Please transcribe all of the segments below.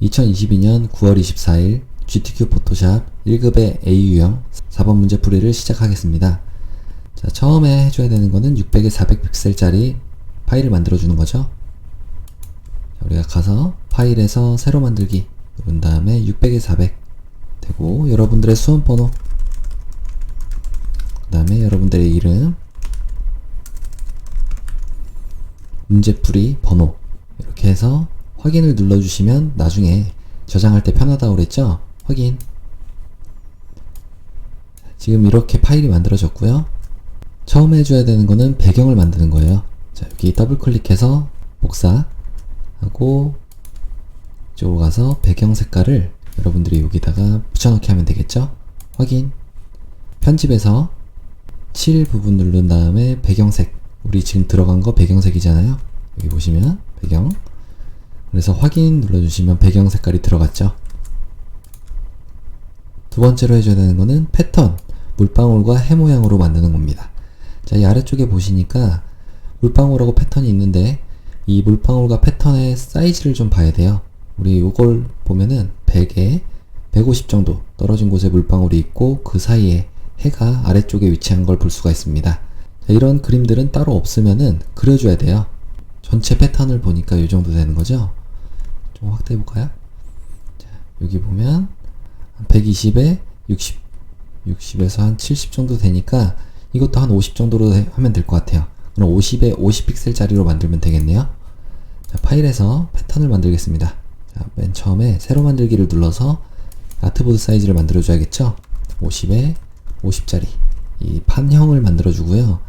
2022년 9월 24일 GTQ 포토샵 1급의 A 유형 4번 문제 풀이를 시작하겠습니다. 자, 처음에 해줘야 되는 거는 600에 400픽셀짜리 파일을 만들어주는 거죠. 자, 우리가 가서 파일에서 새로 만들기 누른 다음에 600에 400 되고, 여러분들의 수험번호, 그 다음에 여러분들의 이름, 문제풀이 번호, 이렇게 해서 확인을 눌러주시면 나중에 저장할 때 편하다고 그랬죠? 확인. 지금 이렇게 파일이 만들어졌고요. 처음에 해줘야 되는 거는 배경을 만드는 거예요. 자, 여기 더블 클릭해서 복사하고 이쪽으로 가서 배경 색깔을 여러분들이 여기다가 붙여넣기 하면 되겠죠? 확인. 편집해서 7 부분 누른 다음에 배경색, 우리 지금 들어간 거 배경색이잖아요. 여기 보시면 배경, 그래서 확인 눌러주시면 배경 색깔이 들어갔죠. 두 번째로 해줘야 되는 거는 패턴, 물방울과 해 모양으로 만드는 겁니다. 자, 이 아래쪽에 보시니까 물방울하고 패턴이 있는데, 이 물방울과 패턴의 사이즈를 좀 봐야 돼요. 우리 이걸 보면은 100에 150 정도 떨어진 곳에 물방울이 있고, 그 사이에 해가 아래쪽에 위치한 걸 볼 수가 있습니다. 자, 이런 그림들은 따로 없으면은 그려줘야 돼요. 전체 패턴을 보니까 이 정도 되는 거죠. 좀 확대해 볼까요? 자, 여기 보면 120에 60, 60에서 한 70 정도 되니까 이것도 한 50 정도로 하면 될 것 같아요. 그럼 50에 50픽셀짜리로 만들면 되겠네요. 자, 파일에서 패턴을 만들겠습니다. 자, 맨 처음에 새로 만들기를 눌러서 아트보드 사이즈를 만들어 줘야겠죠. 50에 50짜리 이 판형을 만들어 주고요.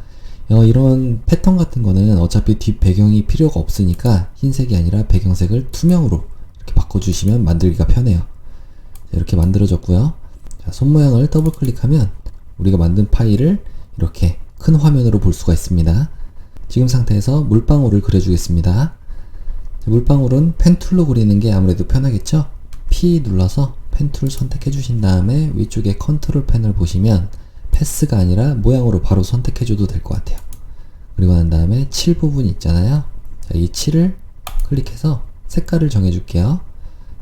이런 패턴 같은 거는 어차피 뒷 배경이 필요가 없으니까 흰색이 아니라 배경색을 투명으로 이렇게 바꿔주시면 만들기가 편해요. 자, 이렇게 만들어졌고요. 자, 손 모양을 더블 클릭하면 우리가 만든 파일을 이렇게 큰 화면으로 볼 수가 있습니다. 지금 상태에서 물방울을 그려주겠습니다. 자, 물방울은 펜 툴로 그리는 게 아무래도 편하겠죠? P 눌러서 펜 툴 선택해 주신 다음에 위쪽에 컨트롤 펜을 보시면 패스가 아니라 모양으로 바로 선택해줘도 될 것 같아요. 그리고 난 다음에 7 부분 있잖아요. 자, 이 7을 클릭해서 색깔을 정해줄게요.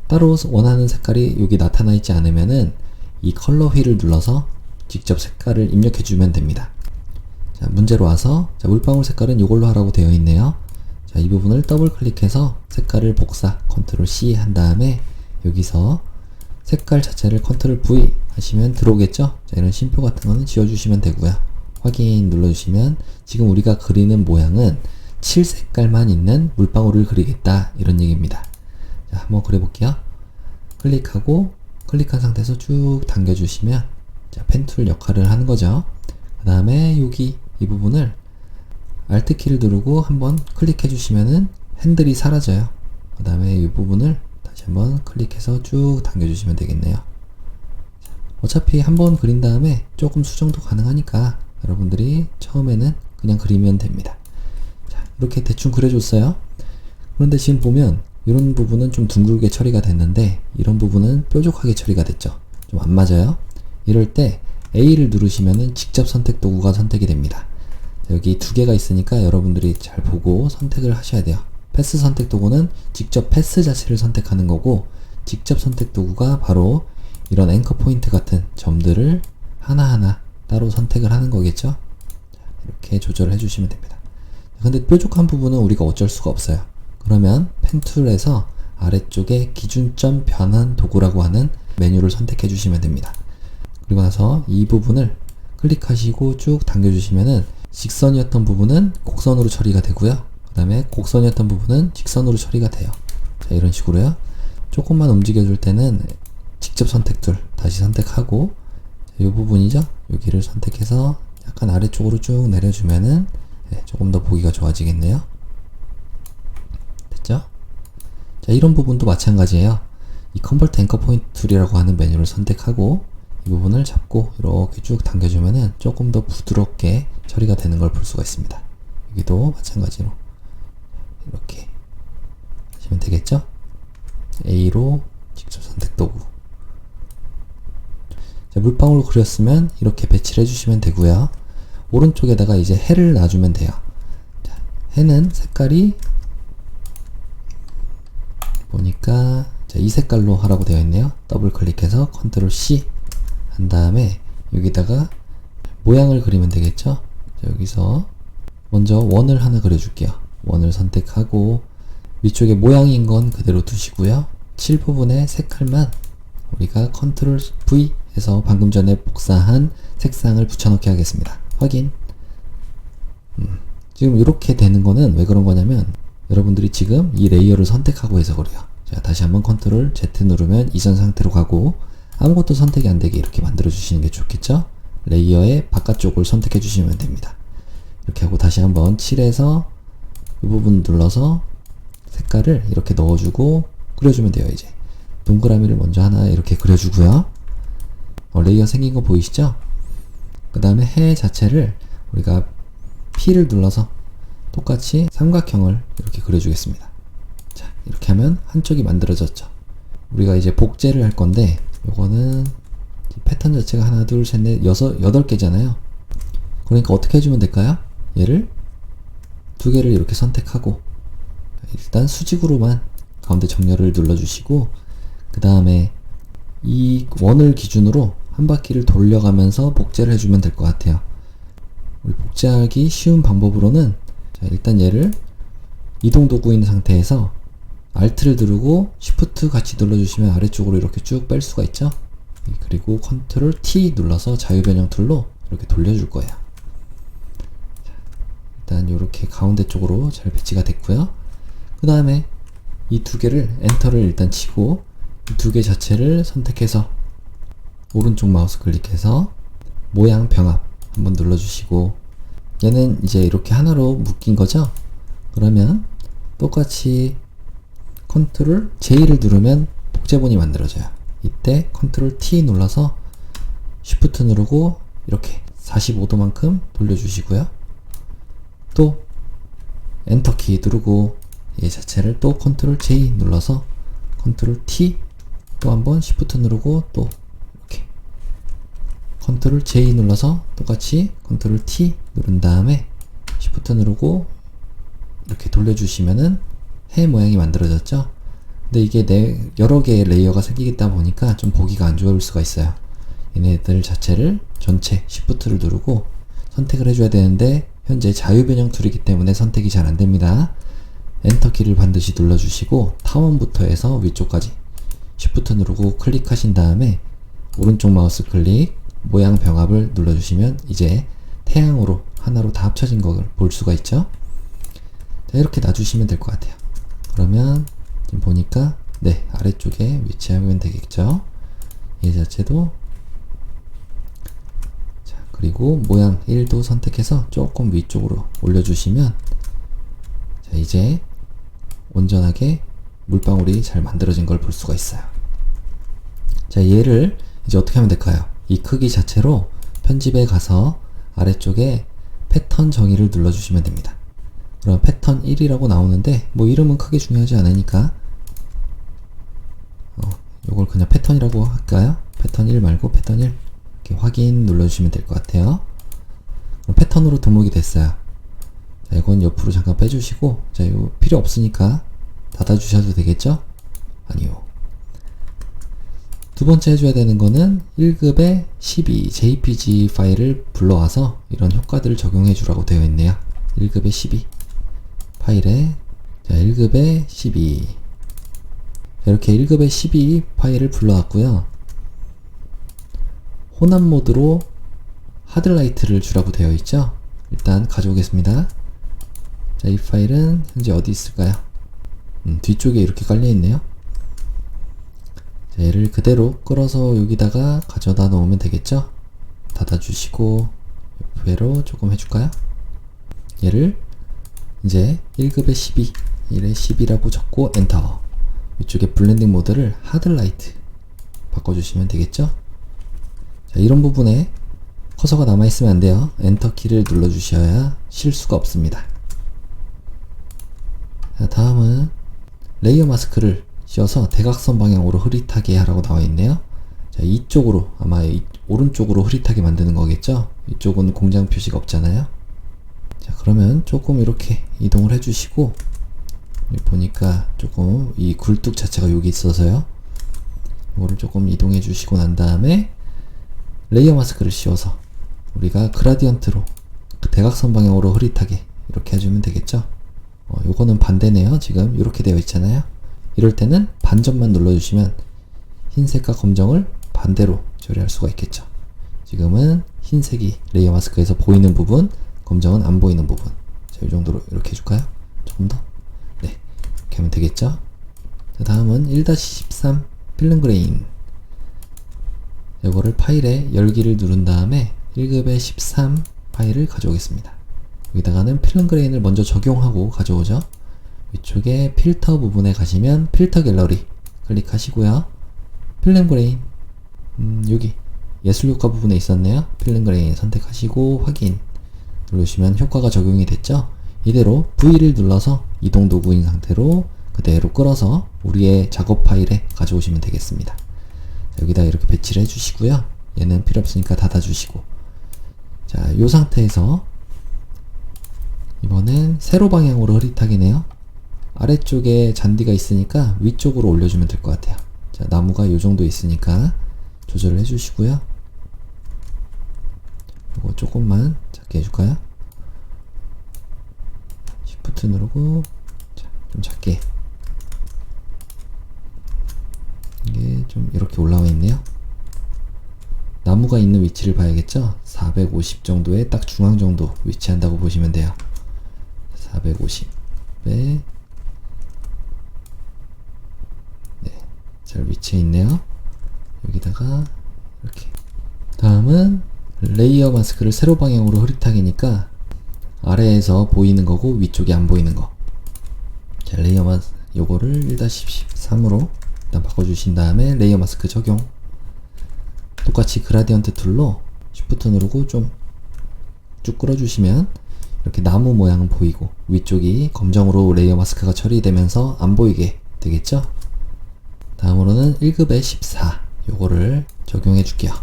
따로 원하는 색깔이 여기 나타나 있지 않으면은 이 컬러 휠을 눌러서 직접 색깔을 입력해주면 됩니다. 자, 문제로 와서, 자, 물방울 색깔은 이걸로 하라고 되어 있네요. 자, 이 부분을 더블 클릭해서 색깔을 복사, 컨트롤 C 한 다음에 여기서 색깔 자체를 컨트롤 V 하시면 들어오겠죠? 자, 이런 심표 같은 거는 지워주시면 되고요. 확인 눌러주시면 지금 우리가 그리는 모양은 7 색깔만 있는 물방울을 그리겠다, 이런 얘기입니다. 자, 한번 그려볼게요. 클릭하고 클릭한 상태에서 쭉 당겨주시면, 자, 펜툴 역할을 하는 거죠. 그 다음에 여기 이 부분을 Alt 키를 누르고 한번 클릭해 주시면은 핸들이 사라져요. 그 다음에 이 부분을 다시 한번 클릭해서 쭉 당겨주시면 되겠네요. 어차피 한번 그린 다음에 조금 수정도 가능하니까 여러분들이 처음에는 그냥 그리면 됩니다. 자, 이렇게 대충 그려줬어요. 그런데 지금 보면 이런 부분은 좀 둥글게 처리가 됐는데 이런 부분은 뾰족하게 처리가 됐죠. 좀 안 맞아요. 이럴 때 A를 누르시면은 직접 선택 도구가 선택이 됩니다. 자, 여기 두 개가 있으니까 여러분들이 잘 보고 선택을 하셔야 돼요. 패스 선택 도구는 직접 패스 자체를 선택하는 거고, 직접 선택 도구가 바로 이런 앵커 포인트 같은 점들을 하나하나 따로 선택을 하는 거겠죠. 자, 이렇게 조절을 해주시면 됩니다. 근데 뾰족한 부분은 우리가 어쩔 수가 없어요. 그러면 펜 툴에서 아래쪽에 기준점 변환 도구라고 하는 메뉴를 선택해 주시면 됩니다. 그리고 나서 이 부분을 클릭하시고 쭉 당겨주시면은 직선이었던 부분은 곡선으로 처리가 되고요. 그 다음에 곡선이었던 부분은 직선으로 처리가 돼요. 자, 이런 식으로요. 조금만 움직여줄 때는 직접 선택 툴 다시 선택하고, 이 부분이죠. 여기를 선택해서 약간 아래쪽으로 쭉 내려주면은, 네, 조금 더 보기가 좋아지겠네요. 됐죠? 자, 이런 부분도 마찬가지예요. 이 컨버트 앵커 포인트 툴이라고 하는 메뉴를 선택하고 이 부분을 잡고 이렇게 쭉 당겨주면은 조금 더 부드럽게 처리가 되는 걸 볼 수가 있습니다. 여기도 마찬가지로 이렇게 하시면 되겠죠? A로 직접 선택 도구. 자, 물방울 그렸으면 이렇게 배치를 해주시면 되고요. 오른쪽에다가 이제 해를 놔주면 돼요. 자, 해는 색깔이 보니까 자, 이 색깔로 하라고 되어 있네요. 더블 클릭해서 컨트롤 C 한 다음에 여기다가 모양을 그리면 되겠죠. 자, 여기서 먼저 원을 하나 그려줄게요. 원을 선택하고 위쪽에 모양인 건 그대로 두시고요. 칠 부분의 색깔만 우리가 컨트롤 V 해서 방금 전에 복사한 색상을 붙여넣기 하겠습니다. 확인. 지금 이렇게 되는 거는 왜 그런 거냐면 여러분들이 지금 이 레이어를 선택하고 해서 그래요. 자, 다시 한번 컨트롤 Z 누르면 이전 상태로 가고 아무것도 선택이 안 되게 이렇게 만들어 주시는 게 좋겠죠. 레이어의 바깥쪽을 선택해 주시면 됩니다. 이렇게 하고 다시 한번 7에서 이 부분 눌러서 색깔을 이렇게 넣어주고 그려주면 돼요. 이제 동그라미를 먼저 하나 이렇게 그려주고요. 레이어 생긴 거 보이시죠? 그 다음에 해 자체를 우리가 P를 눌러서 똑같이 삼각형을 이렇게 그려주겠습니다. 자, 이렇게 하면 한쪽이 만들어졌죠. 우리가 이제 복제를 할 건데 요거는 패턴 자체가 하나 둘 셋 넷 여덟 개잖아요. 그러니까 어떻게 해주면 될까요? 얘를 두 개를 이렇게 선택하고 일단 수직으로만 가운데 정렬을 눌러주시고 그 다음에 이 원을 기준으로 한 바퀴를 돌려가면서 복제를 해주면 될 것 같아요. 우리 복제하기 쉬운 방법으로는 자, 일단 얘를 이동 도구인 상태에서 Alt를 누르고 Shift 같이 눌러주시면 아래쪽으로 이렇게 쭉 뺄 수가 있죠. 그리고 Ctrl T 눌러서 자유변형 툴로 이렇게 돌려줄 거예요. 자, 일단 이렇게 가운데 쪽으로 잘 배치가 됐고요. 그 다음에 이 두 개를 엔터를 일단 치고 이 두 개 자체를 선택해서 오른쪽 마우스 클릭해서 모양 병합 한번 눌러주시고 얘는 이제 이렇게 하나로 묶인 거죠. 그러면 똑같이 컨트롤 J를 누르면 복제본이 만들어져요. 이때 컨트롤 T 눌러서 Shift 누르고 이렇게 45도만큼 돌려주시고요. 또 엔터키 누르고 얘 자체를 또 컨트롤 J 눌러서 컨트롤 T 또 한번 Shift 누르고 또 이렇게 컨트롤 J 눌러서 똑같이 컨트롤 T 누른 다음에 Shift 누르고 이렇게 돌려주시면은 해 모양이 만들어졌죠. 근데 이게 여러 개의 레이어가 생기다 보니까 좀 보기가 안 좋을 수가 있어요. 얘네들 자체를 전체 Shift를 누르고 선택을 해줘야 되는데 현재 자유변형 툴이기 때문에 선택이 잘 안됩니다. 엔터키를 반드시 눌러주시고 타원부터 해서 위쪽까지 Shift 누르고 클릭하신 다음에 오른쪽 마우스 클릭 모양 병합을 눌러주시면 이제 태양으로 하나로 다 합쳐진 걸 볼 수가 있죠. 자, 이렇게 놔주시면 될 것 같아요. 그러면 지금 보니까 네, 아래쪽에 위치하면 되겠죠. 얘 자체도 자, 그리고 모양 1도 선택해서 조금 위쪽으로 올려주시면 자, 이제 온전하게 물방울이 잘 만들어진 걸 볼 수가 있어요. 자, 얘를 이제 어떻게 하면 될까요? 이 크기 자체로 편집에 가서 아래쪽에 패턴 정의를 눌러주시면 됩니다. 그럼 패턴 1이라고 나오는데 뭐 이름은 크게 중요하지 않으니까 요걸 그냥 패턴이라고 할까요? 패턴 1 말고 패턴 1 이렇게 확인 눌러주시면 될 것 같아요. 그럼 패턴으로 등록이 됐어요. 자, 이건 옆으로 잠깐 빼주시고 자, 이거 필요 없으니까 닫아주셔도 되겠죠? 아니요. 두 번째 해줘야 되는 거는 1급의 12 JPG 파일을 불러와서 이런 효과들을 적용해 주라고 되어 있네요. 1급의 12 파일에 자, 1급의 12 이렇게 1급의 12 파일을 불러왔고요. 혼합 모드로 하드라이트를 주라고 되어 있죠. 일단 가져오겠습니다. 자, 이 파일은 현재 어디 있을까요? 뒤쪽에 이렇게 깔려 있네요. 자, 얘를 그대로 끌어서 여기다가 가져다 놓으면 되겠죠. 닫아주시고 옆으로 조금 해줄까요? 얘를 이제 1급의 12 1의 10이라고 적고 엔터. 이쪽에 블렌딩 모드를 하드라이트 바꿔주시면 되겠죠. 자, 이런 부분에 커서가 남아있으면 안 돼요. 엔터 키를 눌러주셔야 실수가 없습니다. 자, 다음은 레이어 마스크를 씌워서 대각선 방향으로 흐릿하게 하라고 나와 있네요. 자, 이쪽으로 아마 오른쪽으로 흐릿하게 만드는 거겠죠. 이쪽은 공장 표시가 없잖아요. 자, 그러면 조금 이렇게 이동을 해주시고 여기 보니까 조금 이 굴뚝 자체가 여기 있어서요. 이거를 조금 이동해 주시고 난 다음에 레이어 마스크를 씌워서 우리가 그라디언트로 대각선 방향으로 흐릿하게 이렇게 해주면 되겠죠. 요거는 반대네요. 지금 이렇게 되어 있잖아요. 이럴 때는 반점만 눌러주시면 흰색과 검정을 반대로 처리할 수가 있겠죠. 지금은 흰색이 레이어 마스크에서 보이는 부분, 검정은 안 보이는 부분. 자, 이 정도로 이렇게 해줄까요? 조금 더? 네, 이렇게 하면 되겠죠. 자, 다음은 1-13 필름 그레인. 이거를 파일에 열기를 누른 다음에 1급의 13 파일을 가져오겠습니다. 여기다가는 필름 그레인을 먼저 적용하고 가져오죠. 위쪽에 필터 부분에 가시면 필터 갤러리 클릭하시고요. 필름 그레인 여기 예술 효과 부분에 있었네요. 필름 그레인 선택하시고 확인 누르시면 효과가 적용이 됐죠. 이대로 V를 눌러서 이동 도구인 상태로 그대로 끌어서 우리의 작업 파일에 가져오시면 되겠습니다. 여기다 이렇게 배치를 해주시고요. 얘는 필요 없으니까 닫아주시고, 자, 이 상태에서 이번엔 세로 방향으로 흐릿하게네요. 아래쪽에 잔디가 있으니까 위쪽으로 올려주면 될 것 같아요. 자, 나무가 이 정도 있으니까 조절을 해주시고요. 이거 조금만 작게 해줄까요? Shift 누르고, 자, 좀 작게. 이게 좀 이렇게 올라와 있네요. 나무가 있는 위치를 봐야겠죠? 450 정도에 딱 중앙 정도 위치한다고 보시면 돼요. 450에 네, 잘 위치해 있네요. 여기다가 이렇게. 다음은 레이어 마스크를 세로 방향으로 흐릿하게니까 아래에서 보이는 거고 위쪽이 안 보이는 거. 자, 레이어 마스크 요거를 1-13으로 일단 바꿔주신 다음에 레이어 마스크 적용. 똑같이 그라디언트 툴로 Shift 누르고 좀 쭉 끌어주시면 이렇게 나무 모양은 보이고 위쪽이 검정으로 레이어 마스크가 처리되면서 안 보이게 되겠죠? 다음으로는 1급의 14 요거를 적용해 줄게요.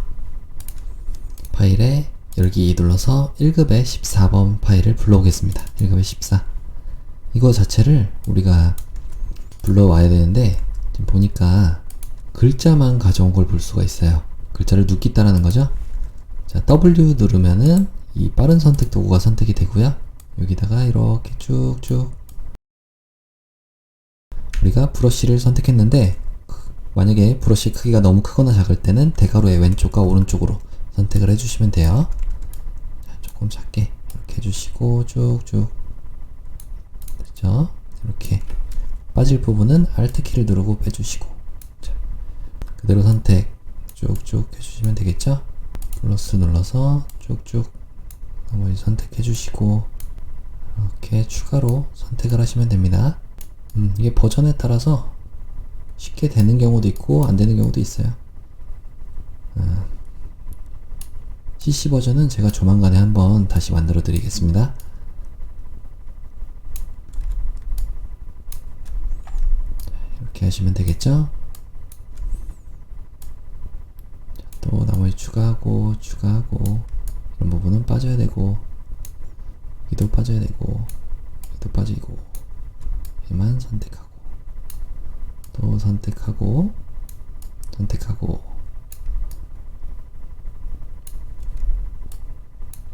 파일에 열기 눌러서 1급의 14번 파일을 불러오겠습니다. 1급의 14 이거 자체를 우리가 불러와야 되는데 지금 보니까 글자만 가져온 걸 볼 수가 있어요. 글자를 눕겠다라는 거죠. 자, W 누르면은 이 빠른 선택 도구가 선택이 되고요. 여기다가 이렇게 쭉쭉 우리가 브러쉬를 선택했는데 만약에 브러쉬 크기가 너무 크거나 작을 때는 대괄호의 왼쪽과 오른쪽으로 선택을 해주시면 돼요. 자, 조금 작게 이렇게 해주시고 쭉쭉 됐죠? 이렇게 빠질 부분은 Alt 키를 누르고 빼주시고, 자, 그대로 선택 쭉쭉 해주시면 되겠죠? 플러스 눌러서 쭉쭉 나머지 선택해 주시고 이렇게 추가로 선택을 하시면 됩니다. 이게 버전에 따라서 쉽게 되는 경우도 있고 안 되는 경우도 있어요. CC 버전은 제가 조만간에 한번 다시 만들어 드리겠습니다. 이렇게 하시면 되겠죠? 또 나머지 추가하고 이런 부분은 빠져야 되고 여기도 빠져야 되고 여기도 빠지고 얘만 선택하고 또 선택하고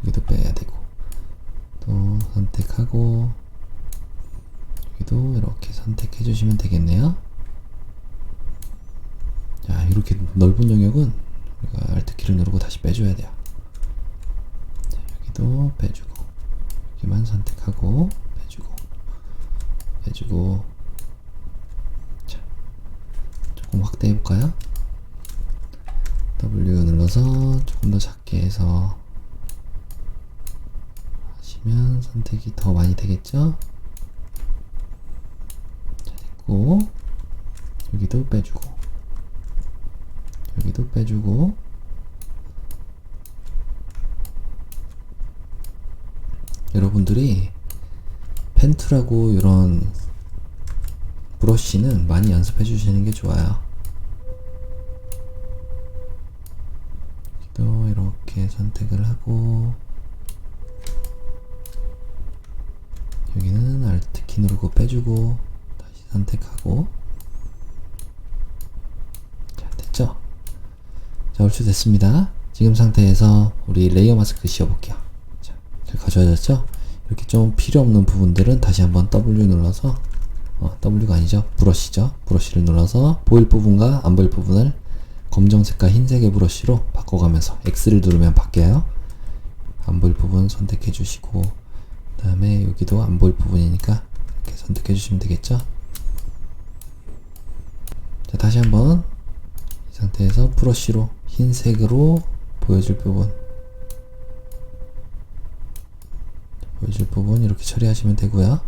여기도 빼야 되고 또 선택하고 여기도 이렇게 선택해 주시면 되겠네요. 자, 이렇게 넓은 영역은 우리가 Alt 키를 누르고 다시 빼줘야 돼요. 자, 여기도 빼주고 여기만 선택하고 빼주고 자, 조금 확대해 볼까요? W 눌러서 조금 더 작게 해서 하시면 선택이 더 많이 되겠죠? 자, 됐고 여기도 빼주고 여기도 빼주고 여러분들이 펜툴하고 이런 브러쉬는 많이 연습해 주시는 게 좋아요. 또 이렇게 선택을 하고 여기는 Alt 키 누르고 빼주고 선택하고. 자, 됐죠? 자, 얼추 됐습니다. 지금 상태에서 우리 레이어 마스크 씌워볼게요. 자, 잘 가져와졌죠? 이렇게 좀 필요 없는 부분들은 다시 한번 W 눌러서, W가 아니죠. 브러쉬죠. 브러쉬를 눌러서 보일 부분과 안 보일 부분을 검정색과 흰색의 브러쉬로 바꿔가면서 X를 누르면 바뀌어요. 안 보일 부분 선택해 주시고, 그 다음에 여기도 안 보일 부분이니까 이렇게 선택해 주시면 되겠죠. 자, 다시 한번 이 상태에서 브러쉬로 흰색으로 보여줄 부분 이렇게 처리하시면 되고요.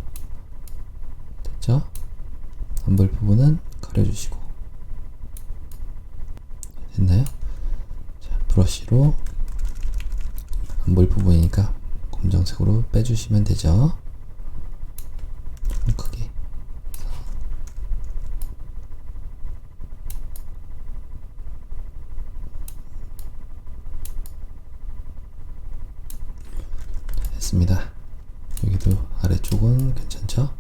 됐죠? 안 보일 부분은 가려주시고. 됐나요? 자, 브러쉬로 안 보일 부분이니까 검정색으로 빼주시면 되죠. 좀 크게. 됐습니다. 여기도 아래쪽은 괜찮죠?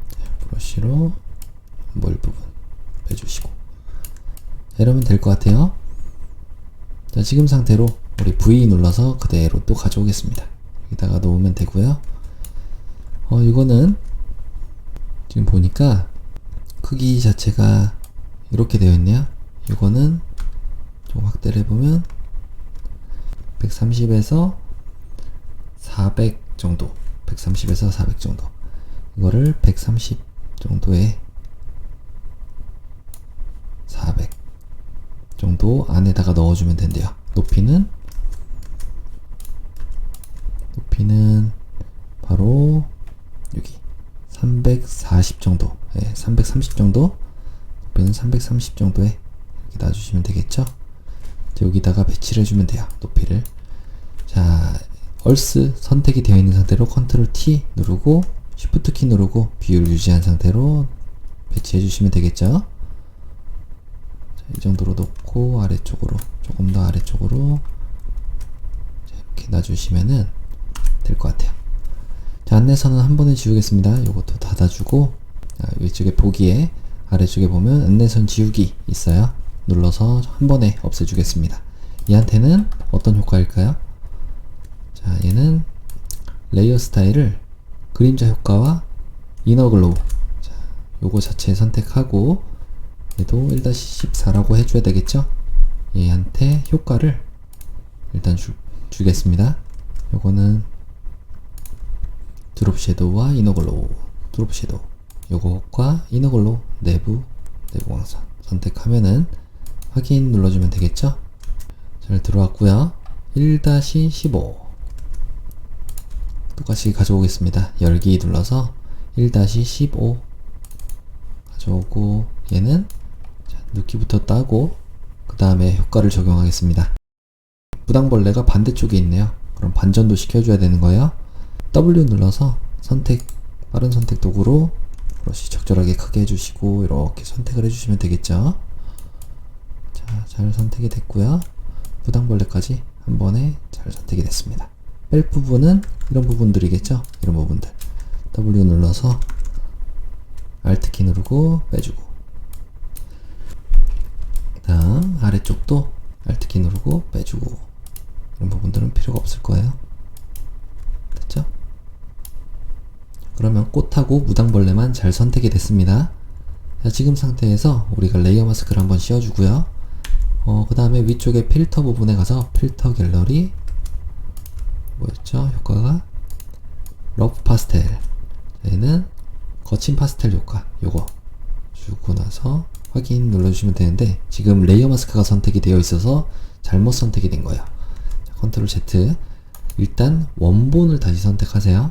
자, 브러쉬로 안 보일 부분 빼주시고. 이러면 될 것 같아요. 자, 지금 상태로 우리 V 눌러서 그대로 또 가져오겠습니다. 여기다가 놓으면 되고요. 이거는 지금 보니까 크기 자체가 이렇게 되어 있네요. 이거는 좀 확대를 해보면 130에서 400 정도, 130에서 400 정도, 이거를 130 정도에 400 정도 안에다가 넣어주면 된대요. 높이는 바로 여기 340 정도, 330 정도, 높이는 330 정도에 이렇게 놔주시면 되겠죠. 여기다가 배치를 해주면 돼요. 높이를. 자, 얼스 선택이 되어 있는 상태로 컨트롤 T 누르고 쉬프트 키 누르고 비율 유지한 상태로 배치해 주시면 되겠죠. 자, 이 정도로 놓고 아래쪽으로, 조금 더 아래쪽으로 이렇게 놔주시면은 될 것 같아요. 자, 안내선은 한 번에 지우겠습니다. 이것도 닫아주고, 이쪽에 보기에 아래쪽에 보면 안내선 지우기 있어요. 눌러서 한 번에 없애주겠습니다. 얘한테는 어떤 효과일까요? 자, 얘는 레이어 스타일을 그림자 효과와 이너 글로우, 자, 요거 자체 선택하고 얘도 1-14라고 해줘야 되겠죠? 얘한테 효과를 일단 주겠습니다. 요거는 드롭 섀도우와 이너 글로우, 드롭 섀도우, 요거과 이너 글로우, 내부 광선 선택하면은 확인 눌러주면 되겠죠? 잘 들어왔고요. 1-15 똑같이 가져오겠습니다. 열기 눌러서 1-15 가져오고, 얘는 눕기부터 따고 그 다음에 효과를 적용하겠습니다. 무당벌레가 반대쪽에 있네요. 그럼 반전도 시켜줘야 되는 거예요. W 눌러서 빠른 선택 도구로 브러쉬 적절하게 크게 해주시고 이렇게 선택을 해주시면 되겠죠. 자, 잘 선택이 됐고요. 무당벌레까지 한 번에 잘 선택이 됐습니다. 뺄 부분은 이런 부분들이겠죠. 이런 부분들. W 눌러서 Alt 키 누르고 빼주고, 다음 아래쪽도 Alt 키 누르고 빼주고, 이런 부분들은 필요가 없을 거예요. 됐죠? 그러면 꽃하고 무당벌레만 잘 선택이 됐습니다. 자, 지금 상태에서 우리가 레이어 마스크를 한번 씌워주고요. 그 다음에 위쪽에 필터 부분에 가서 필터 갤러리, 뭐였죠? 효과가 러프 파스텔, 얘는 거친 파스텔 효과, 요거 주고 나서 확인 눌러주시면 되는데 지금 레이어 마스크가 선택이 되어 있어서 잘못 선택이 된 거예요. 자, 컨트롤 Z. 일단 원본을 다시 선택하세요.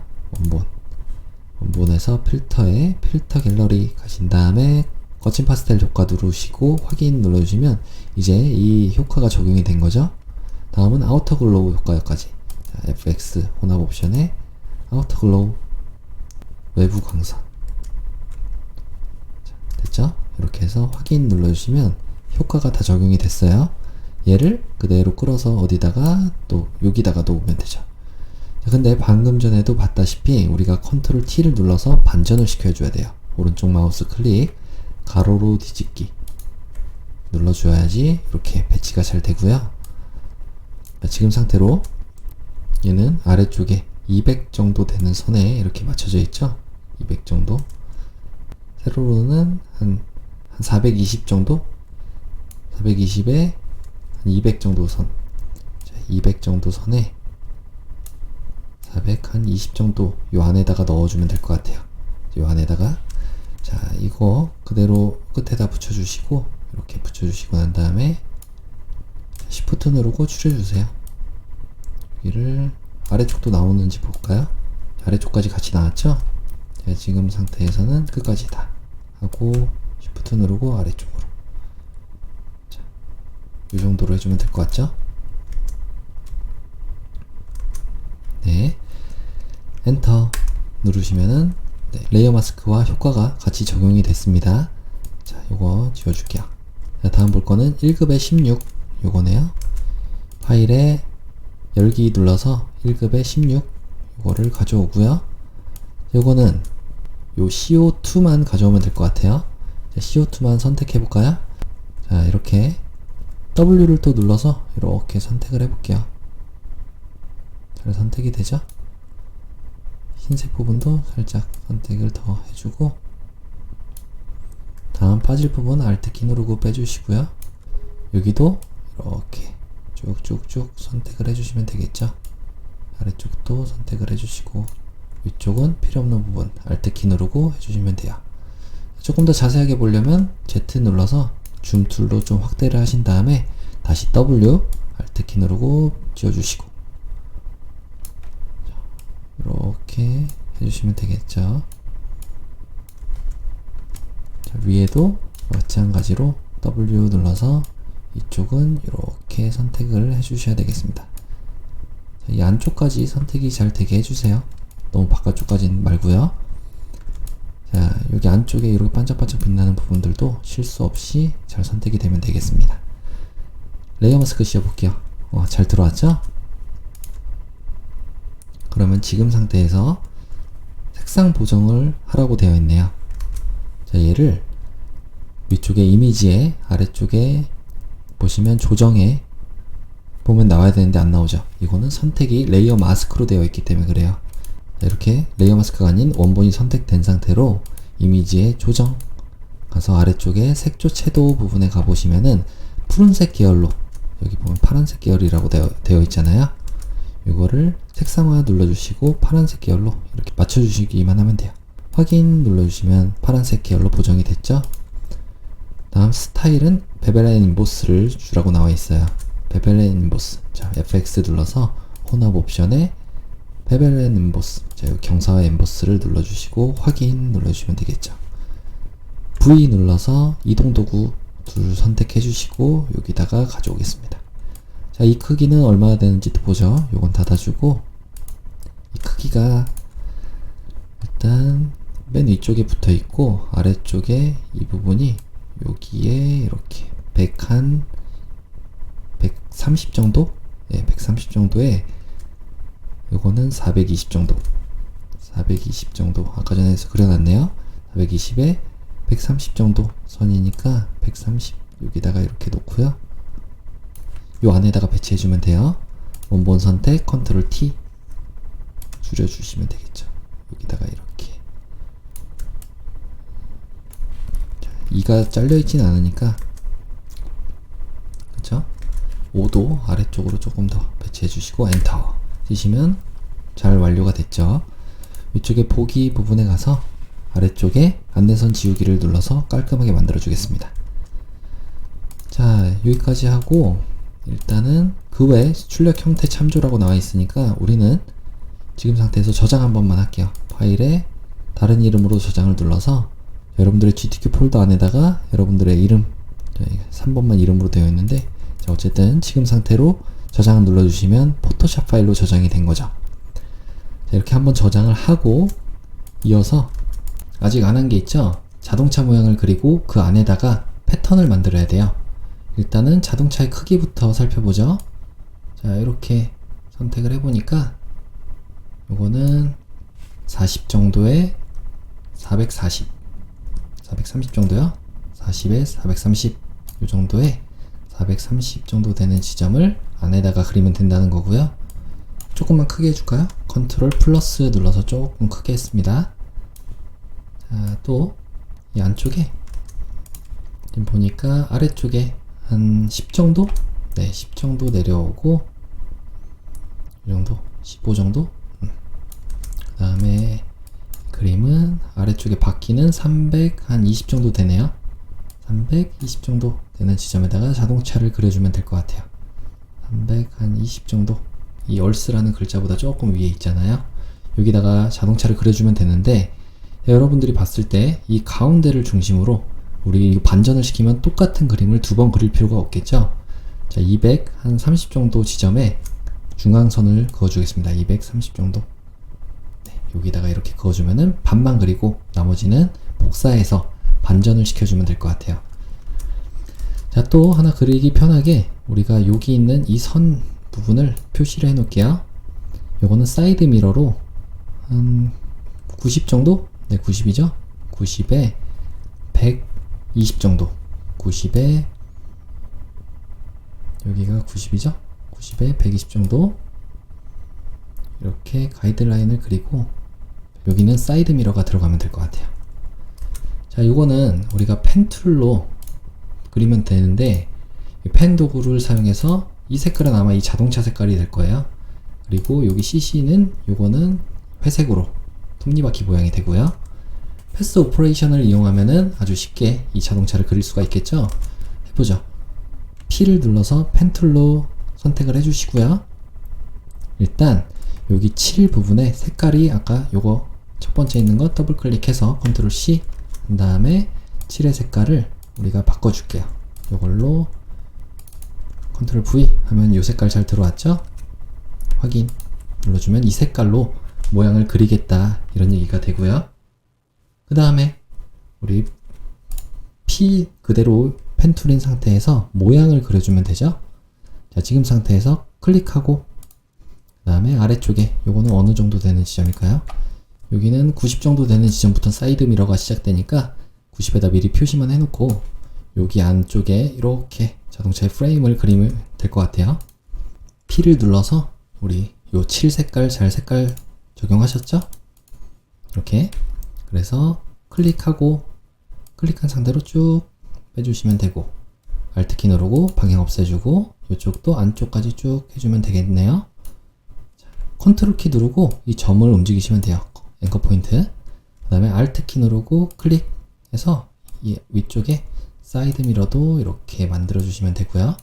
원본에서 필터에 필터 갤러리 가신 다음에 거친 파스텔 효과 누르시고 확인 눌러주시면 이제 이 효과가 적용이 된 거죠. 다음은 아우터 글로우 효과까지. 자, FX 혼합 옵션에 아우터 글로우 외부 광선. 자, 됐죠? 이렇게 해서 확인 눌러주시면 효과가 다 적용이 됐어요. 얘를 그대로 끌어서 어디다가 또 여기다가 놓으면 되죠. 자, 근데 방금 전에도 봤다시피 우리가 컨트롤 T를 눌러서 반전을 시켜줘야 돼요. 오른쪽 마우스 클릭, 가로로 뒤집기 눌러줘야지 이렇게 배치가 잘 되고요. 지금 상태로 얘는 아래쪽에 200 정도 되는 선에 이렇게 맞춰져 있죠. 200 정도. 세로로는 한 420 정도? 420에 한 200 정도 선. 자, 200 정도 선에 400 한 20 정도 요 안에다가 넣어주면 될 것 같아요. 요 안에다가. 자, 이거 그대로 끝에다 붙여주시고, 이렇게 붙여주시고 난 다음에 Shift 누르고 줄여주세요. 여기를 아래쪽도 나오는지 볼까요? 아래쪽까지 같이 나왔죠? 자, 지금 상태에서는 끝까지 다 하고 Shift 누르고 아래쪽으로. 자, 이 정도로 해주면 될 것 같죠? 네, 엔터 누르시면은 네, 레이어 마스크와 효과가 같이 적용이 됐습니다. 자, 요거 지워줄게요. 자, 다음 볼 거는 1급의 16 요거네요. 파일에 열기 눌러서 1급의 16 요거를 가져오고요. 요거는 요 CO2만 가져오면 될 것 같아요. 자, CO2만 선택해 볼까요? 자, 이렇게 W를 또 눌러서 이렇게 선택을 해 볼게요. 잘 선택이 되죠? 흰색 부분도 살짝 선택을 더 해주고, 다음 빠질 부분 Alt 키 누르고 빼주시고요. 여기도 이렇게 쭉쭉쭉 선택을 해주시면 되겠죠. 아래쪽도 선택을 해주시고, 위쪽은 필요 없는 부분 Alt 키 누르고 해주시면 돼요. 조금 더 자세하게 보려면 Z 눌러서 줌 툴로 좀 확대를 하신 다음에 다시 W Alt 키 누르고 지워주시고, 이렇게 해주시면 되겠죠. 자, 위에도 마찬가지로 W 눌러서 이쪽은 이렇게 선택을 해주셔야 되겠습니다. 자, 이 안쪽까지 선택이 잘 되게 해주세요. 너무 바깥쪽까지는 말고요. 자, 여기 안쪽에 이렇게 반짝반짝 빛나는 부분들도 실수 없이 잘 선택이 되면 되겠습니다. 레이어 마스크 씌워볼게요. 잘 들어왔죠? 그러면 지금 상태에서 색상 보정을 하라고 되어 있네요. 자, 얘를 위쪽에 이미지에 아래쪽에 보시면 조정에 보면 나와야 되는데 안 나오죠. 이거는 선택이 레이어 마스크로 되어 있기 때문에 그래요. 자, 이렇게 레이어 마스크가 아닌 원본이 선택된 상태로 이미지에 조정 가서 아래쪽에 색조 채도 부분에 가보시면은 푸른색 계열로, 여기 보면 파란색 계열이라고 되어 있잖아요. 이거를 색상화 눌러주시고 파란색 계열로 이렇게 맞춰주시기만 하면 돼요. 확인 눌러주시면 파란색 계열로 보정이 됐죠? 다음 스타일은 베벨 앤 임보스를 주라고 나와 있어요. 베벨 앤 임보스. 자, FX 눌러서 혼합 옵션에 베벨 앤 임보스. 자, 여기 경사와 엠보스를 눌러주시고 확인 눌러주시면 되겠죠. V 눌러서 이동 도구 둘 선택해 주시고 여기다가 가져오겠습니다. 자, 이 크기는 얼마나 되는지도 보죠. 요건 닫아주고, 이 크기가 일단 맨 위쪽에 붙어 있고 아래쪽에 이 부분이 여기에 이렇게 130 정도? 네, 130 정도에 요거는 420 정도. 420 정도. 아까 전에 그려놨네요. 420에 130 정도 선이니까 130 여기다가 이렇게 놓고요. 요 안에다가 배치해주면 돼요. 원본 선택, 컨트롤 T 줄여주시면 되겠죠. 여기다가 이렇게. 자, 2가 잘려있진 않으니까, 그쵸? 5도 아래쪽으로 조금 더 배치해주시고 엔터 치시면 잘 완료가 됐죠. 위쪽에 보기 부분에 가서 아래쪽에 안내선 지우기를 눌러서 깔끔하게 만들어 주겠습니다. 자, 여기까지 하고 일단은 그 외 출력 형태 참조라고 나와 있으니까 우리는 지금 상태에서 저장 한 번만 할게요. 파일에 다른 이름으로 저장을 눌러서 여러분들의 GTK 폴더 안에다가 여러분들의 이름 3번만 이름으로 되어 있는데, 자, 어쨌든 지금 상태로 저장을 눌러주시면 포토샵 파일로 저장이 된 거죠. 자, 이렇게 한번 저장을 하고 이어서 아직 안 한 게 있죠? 자동차 모양을 그리고 그 안에다가 패턴을 만들어야 돼요. 일단은 자동차의 크기부터 살펴보죠. 자, 이렇게 선택을 해보니까 요거는 40 정도에 440 430 정도요. 40에 430 이 정도에 430 정도 되는 지점을 안에다가 그리면 된다는 거고요. 조금만 크게 해줄까요? 컨트롤 플러스 눌러서 조금 크게 했습니다. 자, 또 이 안쪽에 지금 보니까 아래쪽에 한 10 정도? 네, 10 정도 내려오고 이 정도? 15 정도? 그 다음에 그림은 아래쪽에 바퀴는 300, 한 20 정도 되네요. 320 정도 되는 지점에다가 자동차를 그려주면 될 것 같아요. 300, 한 20 정도. 이 얼스라는 글자보다 조금 위에 있잖아요. 여기다가 자동차를 그려주면 되는데, 여러분들이 봤을 때 이 가운데를 중심으로 우리 반전을 시키면 똑같은 그림을 두 번 그릴 필요가 없겠죠. 자, 200, 한 30 정도 지점에 중앙선을 그어주겠습니다. 230 정도. 네, 여기다가 이렇게 그어주면은 반만 그리고 나머지는 복사해서 반전을 시켜주면 될 것 같아요. 자, 또 하나 그리기 편하게 우리가 여기 있는 이 선 부분을 표시를 해 놓을게요. 요거는 사이드 미러로 한 90 정도? 네, 90이죠? 90에 120 정도. 90에 여기가 90이죠? 90에 120 정도. 이렇게 가이드라인을 그리고 여기는 사이드 미러가 들어가면 될 것 같아요. 자, 요거는 우리가 펜 툴로 그리면 되는데 펜 도구를 사용해서 이 색깔은 아마 이 자동차 색깔이 될 거예요. 그리고 여기 CC는 요거는 회색으로 톱니바퀴 모양이 되고요. 패스 오퍼레이션을 이용하면은 아주 쉽게 이 자동차를 그릴 수가 있겠죠. 해보죠. P를 눌러서 펜 툴로 선택을 해주시고요. 일단 여기 7 부분에 색깔이 아까 요거 첫 번째 있는 거 더블 클릭해서 컨트롤 C 그 다음에 7의 색깔을 우리가 바꿔줄게요. 요걸로 컨트롤 V 하면 요 색깔 잘 들어왔죠? 확인 눌러주면 이 색깔로 모양을 그리겠다 이런 얘기가 되고요. 그 다음에 우리 P 그대로 펜 툴인 상태에서 모양을 그려주면 되죠. 자, 지금 상태에서 클릭하고 그 다음에 아래쪽에 요거는 어느 정도 되는 지점일까요? 여기는 90 정도 되는 지점부터 사이드 미러가 시작되니까 90에다 미리 표시만 해놓고 여기 안쪽에 이렇게 자동차의 프레임을 그리면 될 것 같아요. P를 눌러서 우리 요 7 색깔 잘 색깔 적용하셨죠? 이렇게 그래서 클릭하고 클릭한 상태로 쭉 빼주시면 되고 Alt키 누르고 방향 없애주고 이쪽도 안쪽까지 쭉 해주면 되겠네요. 컨트롤 키 누르고 이 점을 움직이시면 돼요. 앵커 포인트. 그 다음에 Alt키 누르고 클릭해서 이 위쪽에 사이드 미러도 이렇게 만들어 주시면 되고요.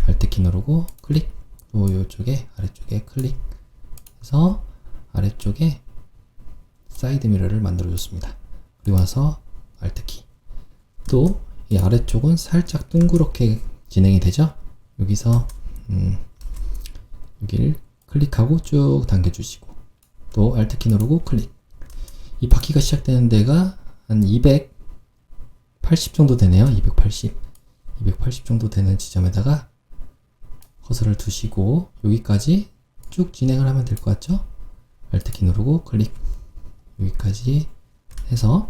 Alt키 누르고 클릭. 또 이쪽에 아래쪽에 클릭해서 아래쪽에 사이드 미러를 만들어 줬습니다. 그리고 나서 Alt키. 또 이 아래쪽은 살짝 둥그렇게 진행이 되죠. 여기서 여기를 클릭하고 쭉 당겨주시고 또 Alt키 누르고 클릭. 이 바퀴가 시작되는 데가 한 280 정도 되네요. 280 정도 되는 지점에다가 커서를 두시고 여기까지 쭉 진행을 하면 될 것 같죠? Alt키 누르고 클릭. 여기까지 해서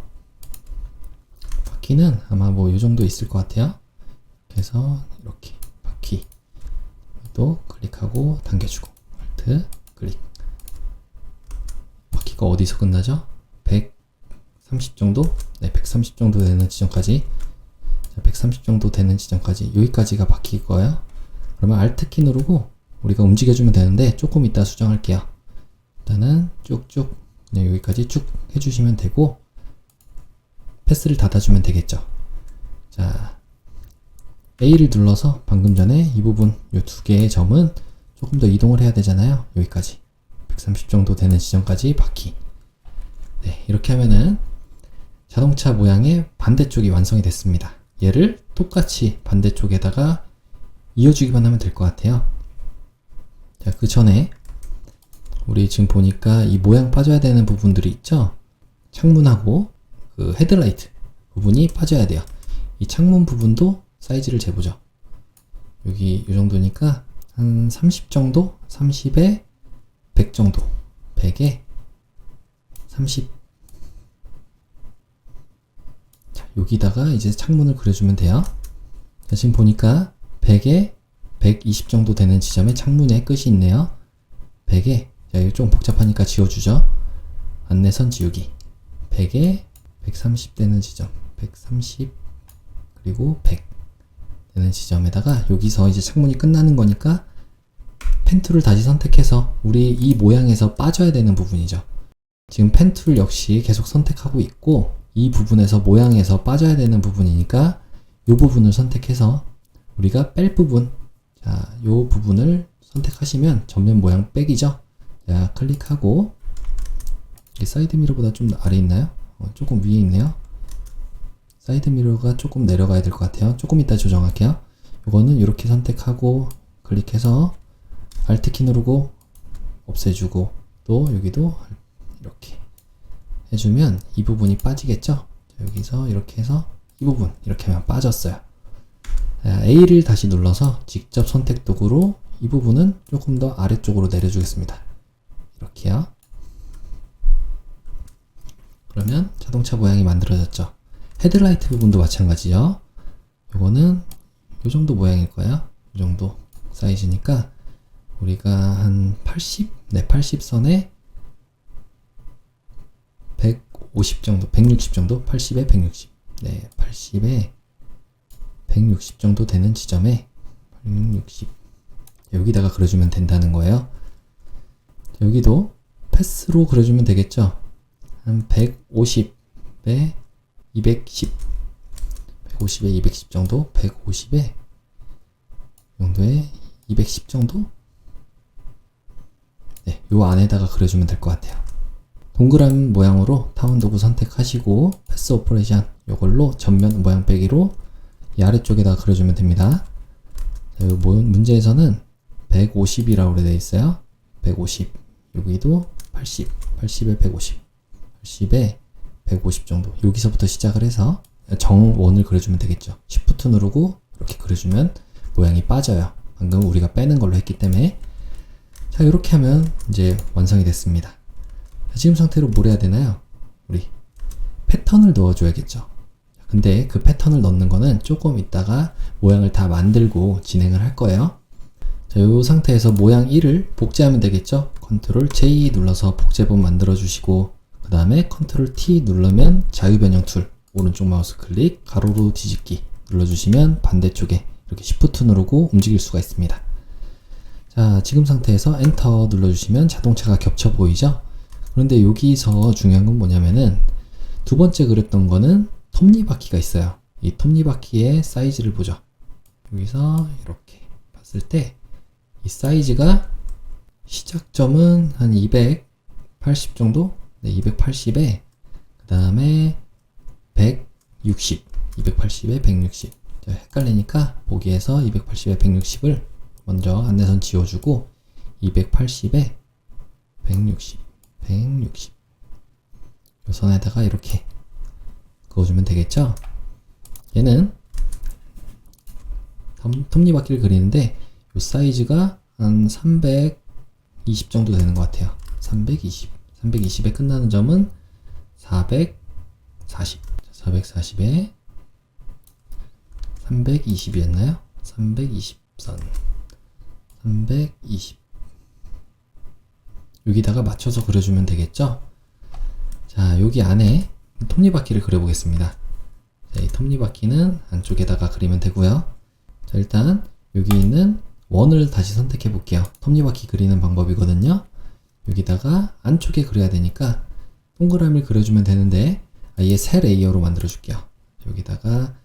바퀴는 아마 뭐 이 정도 있을 것 같아요. 그래서 이렇게 바퀴 또 클릭하고 당겨주고 Alt 클릭. 바퀴가 어디서 끝나죠? 130 정도? 네, 130 정도 되는 지점까지. 자, 130 정도 되는 지점까지 여기까지가 바퀴일 거예요. 그러면 Alt키 누르고 우리가 움직여주면 되는데 조금 이따 수정할게요. 일단은 쭉쭉 그냥 여기까지 쭉 해주시면 되고 패스를 닫아주면 되겠죠. 자, A를 눌러서 방금 전에 이 부분 이 두 개의 점은 조금 더 이동을 해야 되잖아요. 여기까지 130 정도 되는 지점까지 바퀴. 네, 이렇게 하면은 자동차 모양의 반대쪽이 완성이 됐습니다. 얘를 똑같이 반대쪽에다가 이어주기만 하면 될 것 같아요. 자, 그 전에 우리 지금 보니까 이 모양 빠져야 되는 부분들이 있죠? 창문하고 그 헤드라이트 부분이 빠져야 돼요. 이 창문 부분도 사이즈를 재보죠. 여기 이 정도니까 한 30 정도? 30에 100 정도. 100에 30. 자, 여기다가 이제 창문을 그려주면 돼요. 자, 지금 보니까 100에 120 정도 되는 지점에 창문의 끝이 있네요. 100에, 자, 이거 좀 복잡하니까 지워주죠. 안내선 지우기. 100에 130 되는 지점. 130, 그리고 100 되는 지점에다가 여기서 이제 창문이 끝나는 거니까 펜 툴을 다시 선택해서 우리 이 모양에서 빠져야 되는 부분이죠. 지금 펜 툴 역시 계속 선택하고 있고 이 부분에서 모양에서 빠져야 되는 부분이니까 이 부분을 선택해서 우리가 뺄 부분, 자, 이 부분을 선택하시면 전면 모양 빼기죠. 자, 클릭하고 사이드 미러보다 좀 아래 있나요? 조금 위에 있네요. 사이드 미러가 조금 내려가야 될 것 같아요. 조금 이따 조정할게요. 이거는 이렇게 선택하고 클릭해서 Alt키 누르고 없애주고 또 여기도 이렇게 해주면 이 부분이 빠지겠죠? 자, 여기서 이렇게 해서 이 부분 이렇게 하면 빠졌어요. 자, A를 다시 눌러서 직접 선택 도구로 이 부분은 조금 더 아래쪽으로 내려주겠습니다. 이렇게요. 그러면 자동차 모양이 만들어졌죠. 헤드라이트 부분도 마찬가지죠. 요거는 요 정도 모양일 거예요. 이 정도 사이즈니까 우리가 한 80? 네, 80선에 150 정도, 160 정도? 80에 160. 네, 80에 160 정도 되는 지점에 160. 여기다가 그려주면 된다는 거예요. 여기도 패스로 그려주면 되겠죠. 한 150에 210, 150에 210 정도, 150에 정도에 210 정도? 네, 요 안에다가 그려주면 될 것 같아요. 동그란 모양으로 타원 도구 선택하시고 패스 오퍼레이션 요걸로 전면 모양 빼기로 이 아래쪽에다 그려주면 됩니다. 자, 요 문제에서는 150이라고 되어 있어요. 150. 여기도 80, 80에 150, 80에 150 정도. 여기서부터 시작을 해서 정원을 그려주면 되겠죠. Shift 누르고 이렇게 그려주면 모양이 빠져요. 방금 우리가 빼는 걸로 했기 때문에. 자, 이렇게 하면 이제 완성이 됐습니다. 자, 지금 상태로 뭘 해야 되나요? 우리 패턴을 넣어줘야겠죠. 근데 그 패턴을 넣는 거는 조금 있다가 모양을 다 만들고 진행을 할 거예요. 자, 이 상태에서 모양 1을 복제하면 되겠죠. Ctrl J 눌러서 복제본 만들어 주시고 그 다음에 Ctrl T 누르면 자유변형 툴 오른쪽 마우스 클릭 가로로 뒤집기 눌러주시면 반대쪽에 이렇게 Shift 누르고 움직일 수가 있습니다. 자, 지금 상태에서 엔터 눌러주시면 자동차가 겹쳐 보이죠? 그런데 여기서 중요한 건 뭐냐면은 두 번째 그렸던 거는 톱니바퀴가 있어요. 이 톱니바퀴의 사이즈를 보죠. 여기서 이렇게 봤을 때 이 사이즈가 시작점은 한 280 정도? 네, 280에 그 다음에 160, 280에 160. 헷갈리니까 보기에서 280에 160을 먼저 안내선 지워주고 280에 160, 160. 이 선에다가 이렇게 그어주면 되겠죠? 얘는 톱니바퀴를 그리는데 이 사이즈가 한 320 정도 되는 것 같아요. 320. 320에 끝나는 점은 440. 440에 320이었나요? 320선. 320. 여기다가 맞춰서 그려주면 되겠죠? 자, 여기 안에 톱니바퀴를 그려보겠습니다. 자, 이 톱니바퀴는 안쪽에다가 그리면 되고요. 자, 일단 여기 있는 원을 다시 선택해 볼게요. 톱니바퀴 그리는 방법이거든요. 여기다가 안쪽에 그려야 되니까 동그라미를 그려주면 되는데 아예 새 레이어로 만들어 줄게요. 여기다가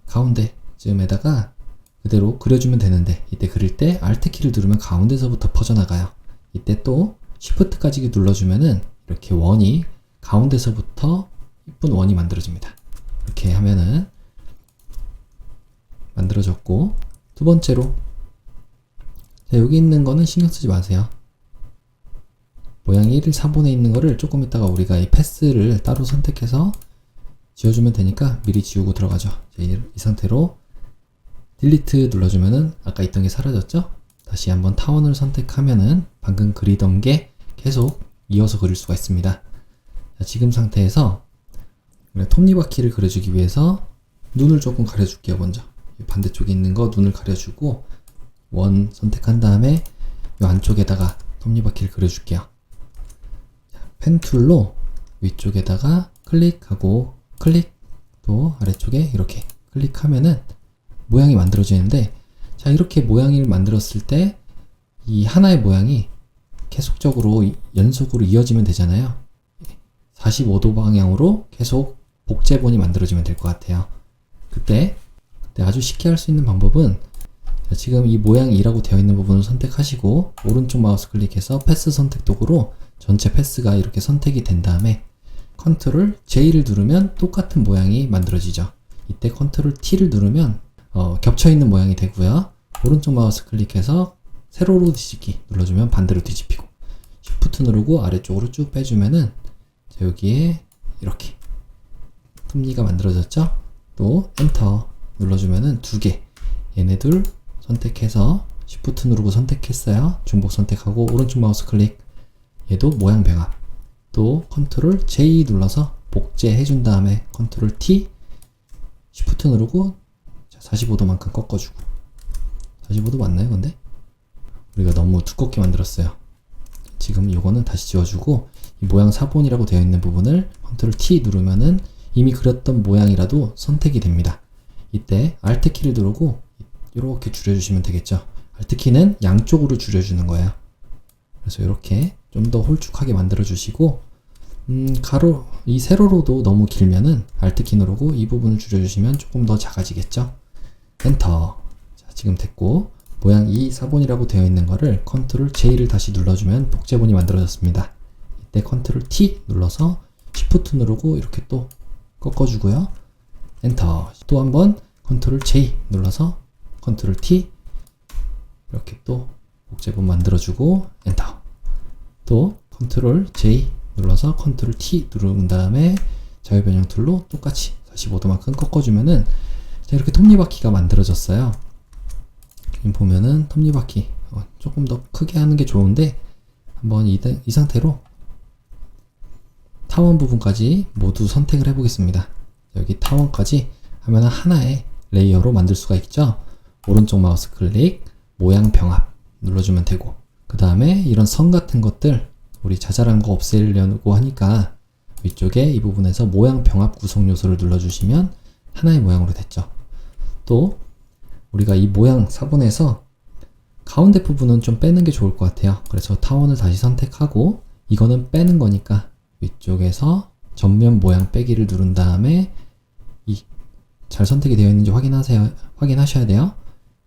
가운데쯤에다가 그대로 그려주면 되는데 이때 그릴 때 Alt키를 누르면 가운데서부터 퍼져나가요. 이때 또 Shift까지 눌러주면은 이렇게 원이 가운데서부터 이쁜 원이 만들어집니다. 이렇게 하면은 만들어졌고, 두 번째로 자, 여기 있는 거는 신경 쓰지 마세요. 모양이 1, 4분에 있는 거를 조금 있다가 우리가 이 패스를 따로 선택해서 지워주면 되니까 미리 지우고 들어가죠. 이 상태로 딜리트 눌러주면은 아까 있던 게 사라졌죠? 다시 한번 타원을 선택하면은 방금 그리던 게 계속 이어서 그릴 수가 있습니다. 자, 지금 상태에서 톱니바퀴를 그려주기 위해서 눈을 조금 가려줄게요. 먼저 반대쪽에 있는 거 눈을 가려주고 원 선택한 다음에 이 안쪽에다가 톱니바퀴를 그려줄게요. 펜 툴로 위쪽에다가 클릭하고 클릭, 또 아래쪽에 이렇게 클릭하면은 모양이 만들어지는데, 자, 이렇게 모양을 만들었을 때 이 하나의 모양이 계속적으로 연속으로 이어지면 되잖아요. 45도 방향으로 계속 복제본이 만들어지면 될 것 같아요. 그때 아주 쉽게 할 수 있는 방법은, 자, 지금 이 모양 2라고 되어 있는 부분을 선택하시고 오른쪽 마우스 클릭해서 패스 선택 도구로 전체 패스가 이렇게 선택이 된 다음에 컨트롤 J를 누르면 똑같은 모양이 만들어지죠. 이때 컨트롤 T를 누르면 겹쳐있는 모양이 되고요. 오른쪽 마우스 클릭해서 세로로 뒤집기 눌러주면 반대로 뒤집히고, Shift 누르고 아래쪽으로 쭉 빼주면은 여기에 이렇게 톱니가 만들어졌죠. 또 엔터 눌러주면은 두 개, 얘네 둘 선택해서 Shift 누르고 선택했어요. 중복 선택하고 오른쪽 마우스 클릭, 얘도 모양 병합. 또 컨트롤 J 눌러서 복제해 준 다음에 컨트롤 T, Shift 누르고 45도만큼 꺾어주고. 45도 맞나요 근데? 우리가 너무 두껍게 만들었어요. 지금 이거는 다시 지워주고, 이 모양 사본이라고 되어 있는 부분을 컨트롤 T 누르면은 이미 그렸던 모양이라도 선택이 됩니다. 이때 Alt 키를 누르고 이렇게 줄여주시면 되겠죠. Alt 키는 양쪽으로 줄여주는 거예요. 그래서 이렇게 좀 더 홀쭉하게 만들어 주시고, 가로, 이 세로로도 너무 길면은 Alt 키 누르고 이 부분을 줄여주시면 조금 더 작아지겠죠. 엔터. 자, 지금 됐고, 모양 2 사본이라고 되어 있는 거를 컨트롤 J를 다시 눌러주면 복제본이 만들어졌습니다. 이때 컨트롤 T 눌러서 Shift 누르고 이렇게 또 꺾어주고요. 엔터. 또 한번 컨트롤 J 눌러서 컨트롤 T 이렇게 또 복제본 만들어주고 엔터. 또 컨트롤 J 눌러서 컨트롤 T 누른 다음에 자유변형 툴로 똑같이 45도만큼 꺾어주면은 이렇게 톱니바퀴가 만들어졌어요. 지금 보면은 톱니바퀴 조금 더 크게 하는 게 좋은데, 한번 이 상태로 타원 부분까지 모두 선택을 해 보겠습니다. 여기 타원까지 하면 하나의 레이어로 만들 수가 있죠. 오른쪽 마우스 클릭, 모양 병합 눌러주면 되고, 그 다음에 이런 선 같은 것들 우리 자잘한 거 없애려고 하니까 위쪽에 이 부분에서 모양 병합 구성 요소를 눌러주시면 하나의 모양으로 됐죠. 또 우리가 이 모양 사본에서 가운데 부분은 좀 빼는 게 좋을 것 같아요. 그래서 타원을 다시 선택하고, 이거는 빼는 거니까 위쪽에서 전면 모양 빼기를 누른 다음에 잘 선택이 되어 있는지 확인하셔야 돼요.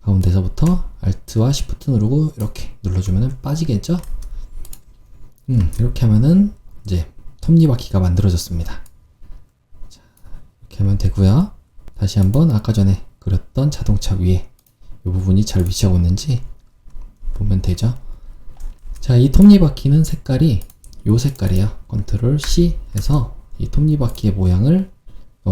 가운데서부터 Alt와 Shift 누르고 이렇게 눌러주면 빠지겠죠? 이렇게 하면은 이제 톱니바퀴가 만들어졌습니다. 자, 이렇게 하면 되고요. 다시 한번 아까 전에 그렸던 자동차 위에 이 부분이 잘 위치하고 있는지 보면 되죠. 자, 이 톱니바퀴는 색깔이 요 색깔이에요. 컨트롤 C 해서 이 톱니바퀴의 모양을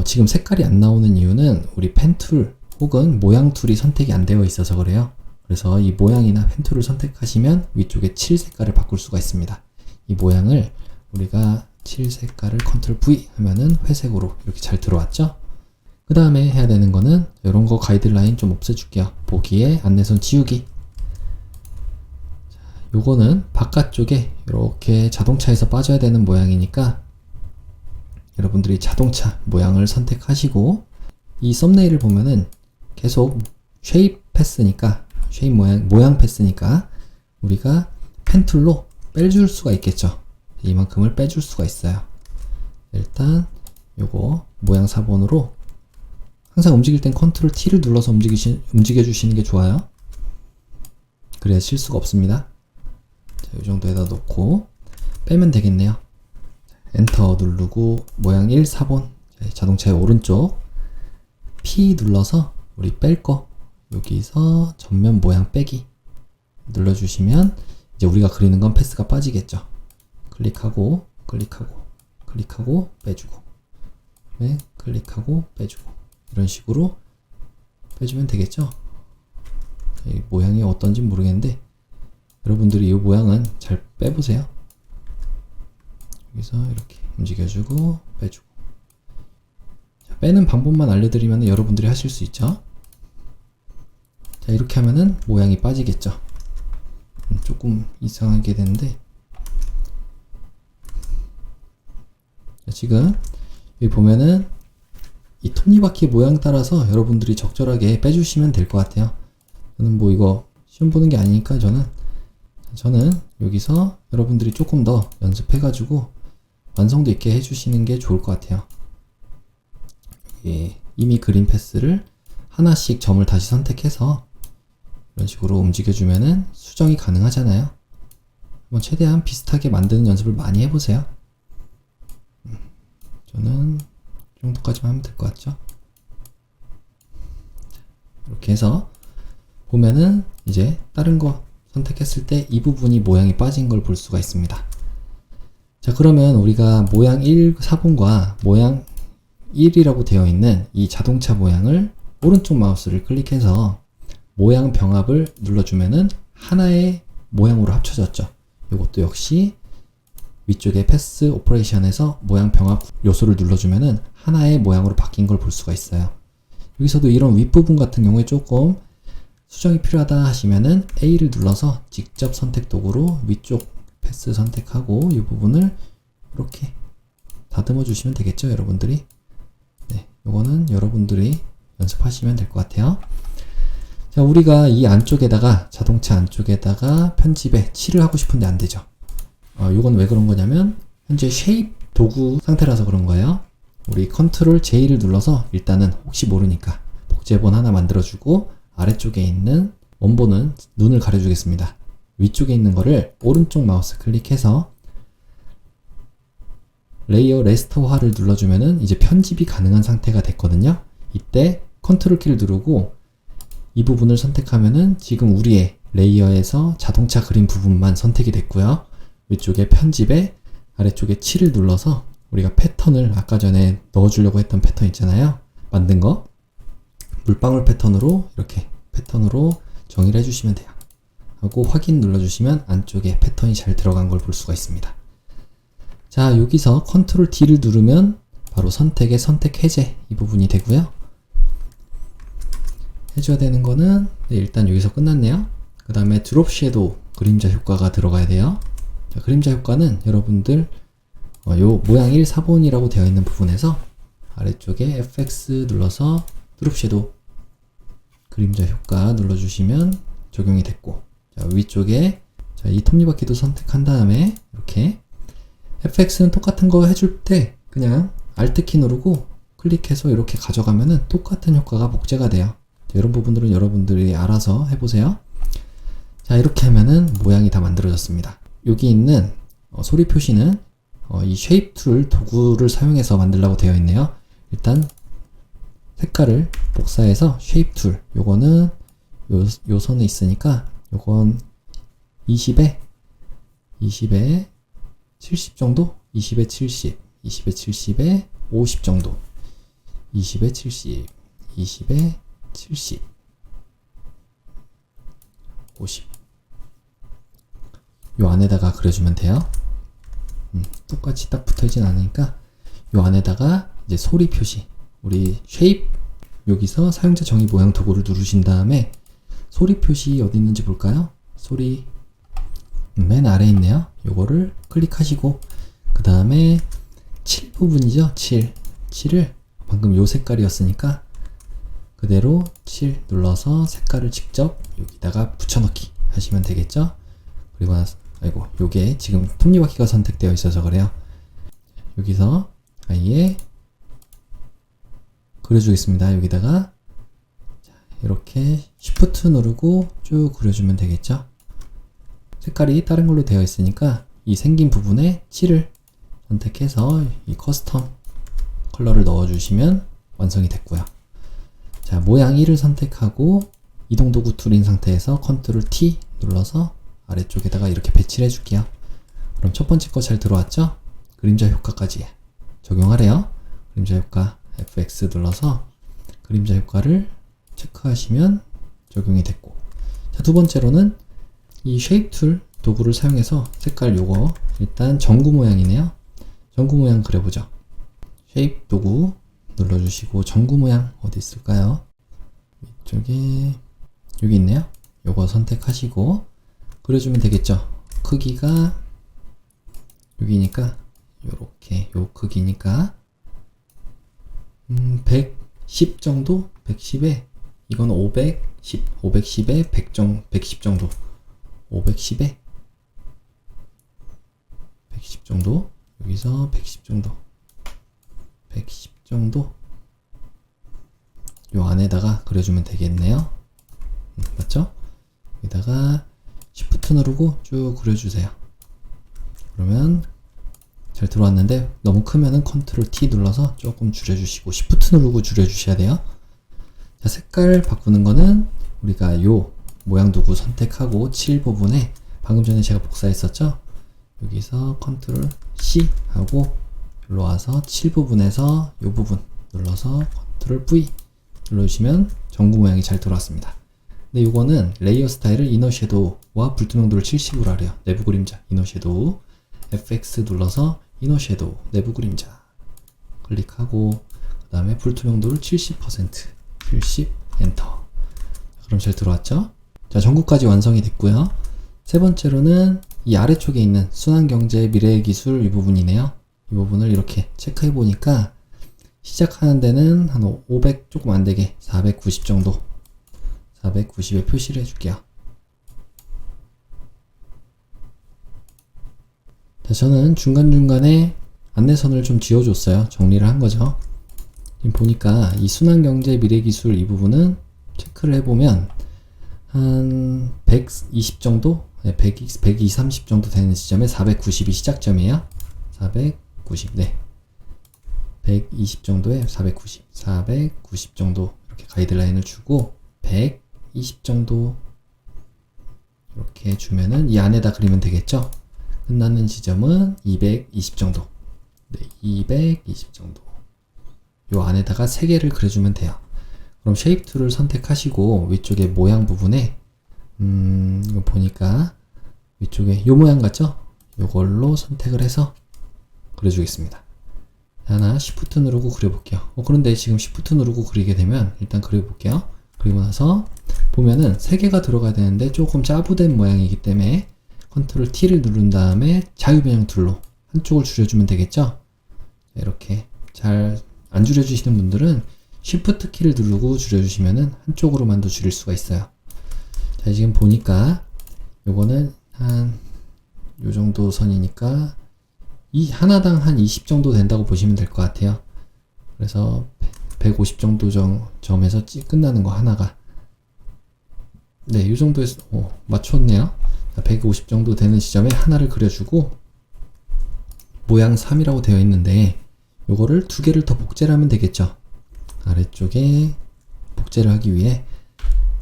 지금 색깔이 안 나오는 이유는 우리 펜툴 혹은 모양 툴이 선택이 안 되어 있어서 그래요. 그래서 이 모양이나 펜툴을 선택하시면 위쪽에 칠 색깔을 바꿀 수가 있습니다. 이 모양을 우리가 칠 색깔을 컨트롤 V 하면은 회색으로 이렇게 잘 들어왔죠? 그 다음에 해야 되는 거는 이런 거 가이드라인 좀 없애줄게요. 보기에 안내선 지우기. 자, 요거는 바깥쪽에 이렇게 자동차에서 빠져야 되는 모양이니까 여러분들이 자동차 모양을 선택하시고, 이 썸네일을 보면은 계속 쉐입 패스니까, 쉐입 모양 패스니까 우리가 펜 툴로 빼줄 수가 있겠죠. 이만큼을 빼줄 수가 있어요. 일단 요거 모양 사본으로 항상 움직일 땐 컨트롤 T를 눌러서 움직여주시는 게 좋아요. 그래야 실수가 없습니다. 자, 이 정도에다 놓고 빼면 되겠네요. 엔터 누르고 모양 1 사본, 자동차의 오른쪽 P 눌러서 우리 뺄 거 여기서 전면 모양 빼기 눌러주시면 이제 우리가 그리는 건 패스가 빠지겠죠. 클릭하고 클릭하고 클릭하고 빼주고, 네, 클릭하고 빼주고, 이런 식으로 빼주면 되겠죠. 이 모양이 어떤지 모르겠는데 여러분들이 이 모양은 잘 빼보세요. 여기서 이렇게 움직여주고 빼주고, 빼는 방법만 알려드리면 여러분들이 하실 수 있죠. 자, 이렇게 하면은 모양이 빠지겠죠. 조금 이상하게 되는데, 자, 지금 여기 보면은 이 톱니바퀴 모양 따라서 여러분들이 적절하게 빼주시면 될 것 같아요. 저는 뭐 이거 시험 보는 게 아니니까 저는 여기서 여러분들이 조금 더 연습해가지고 완성도 있게 해주시는 게 좋을 것 같아요. 이미 그린 패스를 하나씩 점을 다시 선택해서 이런 식으로 움직여주면은 수정이 가능하잖아요. 한번 최대한 비슷하게 만드는 연습을 많이 해보세요. 저는 이 정도까지만 하면 될 것 같죠? 이렇게 해서 보면은 이제 다른 거 선택했을 때 이 부분이 모양이 빠진 걸 볼 수가 있습니다. 자, 그러면 우리가 모양 1 4번과 모양 1이라고 되어 있는 이 자동차 모양을 오른쪽 마우스를 클릭해서 모양 병합을 눌러주면은 하나의 모양으로 합쳐졌죠. 이것도 역시 위쪽에 패스 오퍼레이션에서 모양 병합 요소를 눌러주면은 하나의 모양으로 바뀐 걸 볼 수가 있어요. 여기서도 이런 윗부분 같은 경우에 조금 수정이 필요하다 하시면은 A를 눌러서 직접 선택 도구로 위쪽 패스 선택하고 이 부분을 이렇게 다듬어 주시면 되겠죠, 여러분들이. 네, 요거는 여러분들이 연습하시면 될 것 같아요. 자, 우리가 이 안쪽에다가 자동차 안쪽에다가 편집에 칠을 하고 싶은데 안 되죠. 요건 왜 그런 거냐면 현재 쉐입 도구 상태라서 그런 거예요. 우리 컨트롤 J를 눌러서 일단은 혹시 모르니까 복제본 하나 만들어주고 아래쪽에 있는 원본은 눈을 가려주겠습니다. 위쪽에 있는 거를 오른쪽 마우스 클릭해서 레이어 레스터화를 눌러주면은 이제 편집이 가능한 상태가 됐거든요. 이때 컨트롤 키를 누르고 이 부분을 선택하면은 지금 우리의 레이어에서 자동차 그림 부분만 선택이 됐고요. 위쪽에 편집에 아래쪽에 7을 눌러서 우리가 패턴을 아까 전에 넣어주려고 했던 패턴 있잖아요. 만든 거 물방울 패턴으로 이렇게 패턴으로 정의를 해주시면 돼요. 하고 확인 눌러주시면 안쪽에 패턴이 잘 들어간 걸 볼 수가 있습니다. 자, 여기서 컨트롤 D를 누르면 바로 선택의 선택 해제 이 부분이 되고요. 해줘야 되는 거는 네, 일단 여기서 끝났네요. 그 다음에 드롭 섀도우 그림자 효과가 들어가야 돼요. 자, 그림자 효과는 여러분들 요 모양 1 4번이라고 되어 있는 부분에서 아래쪽에 FX 눌러서 드롭 섀도우 그림자 효과 눌러주시면 적용이 됐고, 자, 위쪽에 자, 이 톱니바퀴도 선택한 다음에 이렇게 FX는 똑같은 거 해줄 때 그냥 Alt키 누르고 클릭해서 이렇게 가져가면은 똑같은 효과가 복제가 돼요. 자, 이런 부분들은 여러분들이 알아서 해보세요. 자, 이렇게 하면은 모양이 다 만들어졌습니다. 여기 있는 소리 표시는 이 쉐입 툴 도구를 사용해서 만들라고 되어 있네요. 일단 색깔을 복사해서 쉐입 툴, 요거는 요 선에 있으니까 요건 20에 70 정도? 20에 70, 20에 70에 50 정도, 20에 70, 20에 70, 50. 요 안에다가 그려주면 돼요. 똑같이 딱 붙어있진 않으니까 요 안에다가 이제 소리 표시, 우리 쉐입 여기서 사용자 정의 모양 도구를 누르신 다음에 소리 표시 어디 있는지 볼까요? 소리 맨 아래에 있네요. 요거를 클릭하시고 그 다음에 7 부분이죠. 7을 방금 요 색깔이었으니까 그대로 7 눌러서 색깔을 직접 여기다가 붙여넣기 하시면 되겠죠. 그리고 나서 아이고, 요게 지금 톱니바퀴가 선택되어 있어서 그래요. 여기서 아예 그려주겠습니다. 여기다가 이렇게 Shift 누르고 쭉 그려주면 되겠죠. 색깔이 다른 걸로 되어 있으니까 이 생긴 부분에 7을 선택해서 이 커스텀 컬러를 넣어주시면 완성이 됐고요. 자, 모양 1을 선택하고 이동 도구 툴인 상태에서 컨트롤 T 눌러서 아래쪽에다가 이렇게 배치를 해줄게요. 그럼 첫 번째 거 잘 들어왔죠? 그림자 효과까지 적용하래요. 그림자 효과 FX 눌러서 그림자 효과를 체크하시면 적용이 됐고, 자, 두 번째로는 이 쉐입 툴 도구를 사용해서 색깔 요거 일단 전구 모양이네요. 전구 모양 그려보죠. 쉐입 도구 눌러주시고 전구 모양 어디 있을까요? 이쪽에 여기 있네요. 요거 선택하시고 그려주면 되겠죠. 크기가 여기니까 요렇게 요 크기니까 110 정도? 110에 이건 510에 110 정도 510에 110 정도 여기서 110 정도 110 정도 요 안에다가 그려주면 되겠네요. 맞죠? 여기다가 Shift 누르고 쭉 그려주세요. 그러면 잘 들어왔는데 너무 크면은 Ctrl T 눌러서 조금 줄여주시고 Shift 누르고 줄여주셔야 돼요. 자, 색깔 바꾸는 거는 우리가 요 모양 도구 선택하고 7 부분에 방금 전에 제가 복사했었죠? 여기서 Ctrl C 하고 일로 와서 7 부분에서 요 부분 눌러서 Ctrl V 눌러주시면 전구 모양이 잘 들어왔습니다. 근데 요거는 레이어 스타일을 이너 섀도우와 불투명도를 70으로 하래요. 내부 그림자 이너 섀도우 FX 눌러서 이너 섀도우 내부 그림자 클릭하고 그 다음에 불투명도를 70% 70 엔터. 그럼 잘 들어왔죠? 자, 전구까지 완성이 됐고요. 세 번째로는 이 아래쪽에 있는 순환경제 미래의 기술 이 부분이네요. 이 부분을 이렇게 체크해 보니까 시작하는 데는 한 500 조금 안 되게 490 정도 490에 표시를 해줄게요. 자, 저는 중간중간에 안내선을 좀 지어줬어요. 정리를 한 거죠. 지금 보니까 이 순환경제 미래기술 이 부분은 체크를 해보면 한 120 정도? 네, 120, 30 정도 되는 지점에 490이 시작점이에요. 490, 네. 120 정도에 490 정도 이렇게 가이드라인을 주고 120 정도 이렇게 주면은 이 안에다 그리면 되겠죠? 끝나는 지점은 220 정도. 네, 220 정도. 요 안에다가 3개를 그려주면 돼요. 그럼 쉐입 툴을 선택하시고 위쪽에 모양 부분에 이거 보니까 위쪽에 요 모양 같죠? 요걸로 선택을 해서 그려주겠습니다. 하나 Shift 누르고 그려볼게요. 그런데 지금 Shift 누르고 그리게 되면 일단 그려볼게요. 그리고 나서 보면은 3개가 들어가야 되는데 조금 짜부된 모양이기 때문에 Ctrl T를 누른 다음에 자유변형 툴로 한쪽을 줄여주면 되겠죠? 이렇게 잘 안 줄여주시는 분들은 Shift 키를 누르고 줄여주시면은 한쪽으로만도 줄일 수가 있어요. 자, 지금 보니까 요거는 한 요 정도 선이니까 이 하나당 한 20 정도 된다고 보시면 될 것 같아요. 그래서 150 정도 점에서 끝나는 거 하나가 네, 이 정도에서 맞췄네요. 150 정도 되는 지점에 하나를 그려주고 모양 3이라고 되어 있는데 요거를 2개를 더 복제를 하면 되겠죠. 아래쪽에 복제를 하기 위해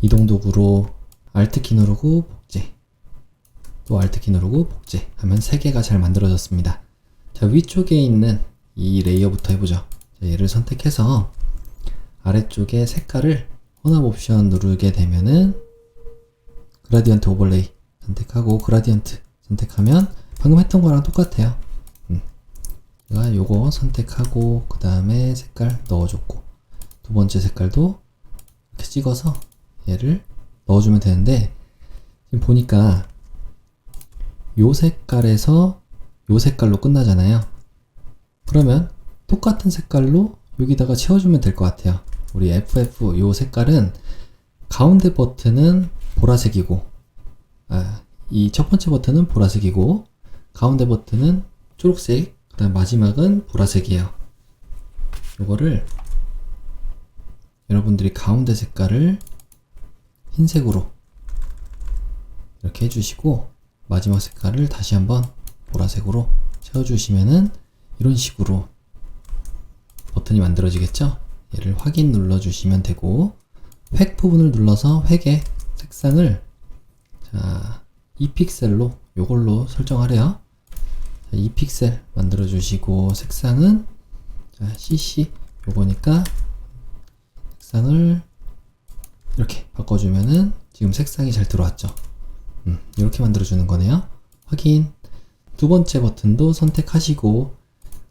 이동 도구로 Alt키 누르고 복제 또 Alt키 누르고 복제 하면 3개가 잘 만들어졌습니다. 자, 위쪽에 있는 이 레이어부터 해보죠. 자, 얘를 선택해서 아래쪽에 색깔을 혼합 옵션 누르게 되면은 그라디언트 오버레이 선택하고 그라디언트 선택하면 방금 했던 거랑 똑같아요. 제가 요거 선택하고 그 다음에 색깔 넣어줬고 두 번째 색깔도 이렇게 찍어서 얘를 넣어주면 되는데 지금 보니까 요 색깔에서 요 색깔로 끝나잖아요. 그러면 똑같은 색깔로 여기다가 채워주면 될 것 같아요. 우리 FF 요 색깔은 가운데 버튼은 보라색이고 이 첫 번째 버튼은 보라색이고 가운데 버튼은 초록색 그 다음 마지막은 보라색이에요. 요거를 여러분들이 가운데 색깔을 흰색으로 이렇게 해주시고 마지막 색깔을 다시 한번 보라색으로 채워주시면은 이런 식으로 버튼이 만들어지겠죠? 얘를 확인 눌러주시면 되고 획 부분을 눌러서 획의 색상을 자 2픽셀로 요걸로 설정하래요. 자, 2픽셀 만들어 주시고 색상은 자, CC 요거니까 색상을 이렇게 바꿔주면은 지금 색상이 잘 들어왔죠. 이렇게 만들어 주는 거네요. 확인. 두 번째 버튼도 선택하시고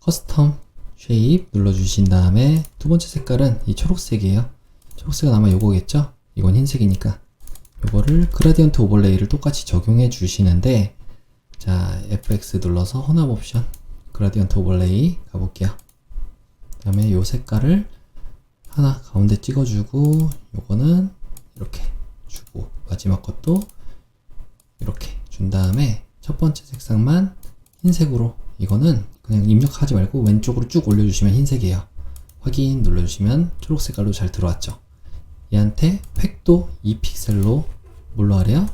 커스텀 쉐입 눌러주신 다음에 두 번째 색깔은 이 초록색이에요. 초록색은 아마 요거겠죠? 이건 흰색이니까 요거를 그라디언트 오버레이를 똑같이 적용해 주시는데, 자 FX 눌러서 혼합 옵션 그라디언트 오버레이 가볼게요. 그 다음에 요 색깔을 하나 가운데 찍어주고, 요거는 이렇게 주고, 마지막 것도 이렇게 준 다음에 첫 번째 색상만 흰색으로, 이거는 그냥 입력하지 말고 왼쪽으로 쭉 올려주시면 흰색이에요. 확인 눌러주시면 초록 색깔로 잘 들어왔죠. 얘한테 획도 2픽셀로 뭘로 하래요?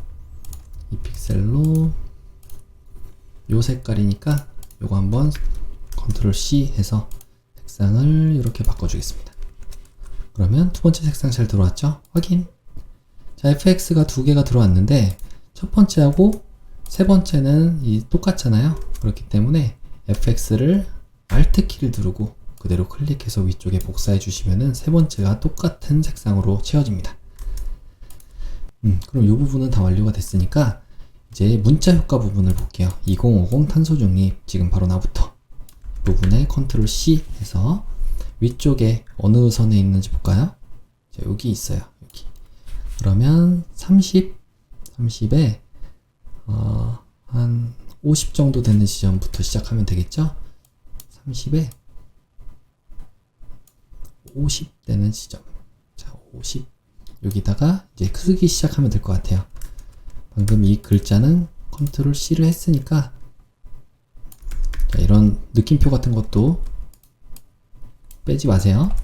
2픽셀로 요 색깔이니까 요거 한번 컨트롤 C 해서 색상을 이렇게 바꿔주겠습니다. 그러면 두 번째 색상 잘 들어왔죠? 확인. 자, FX가 두 개가 들어왔는데 첫 번째하고 세 번째는 똑같잖아요. 그렇기 때문에 FX를 Alt 키를 누르고 그대로 클릭해서 위쪽에 복사해 주시면은 세 번째가 똑같은 색상으로 채워집니다. 그럼 이 부분은 다 완료가 됐으니까 이제 문자 효과 부분을 볼게요. 2050 탄소 중립, 지금 바로 나부터 부분에 컨트롤 C 해서 위쪽에 어느 선에 있는지 볼까요? 자, 여기 있어요. 여기. 그러면 30에 한 50 정도 되는 지점부터 시작하면 되겠죠? 30에 50 되는 지점. 자, 50. 여기다가 이제 쓰기 시작하면 될 것 같아요. 방금 이 글자는 컨트롤 C를 했으니까, 자, 이런 느낌표 같은 것도 빼지 마세요.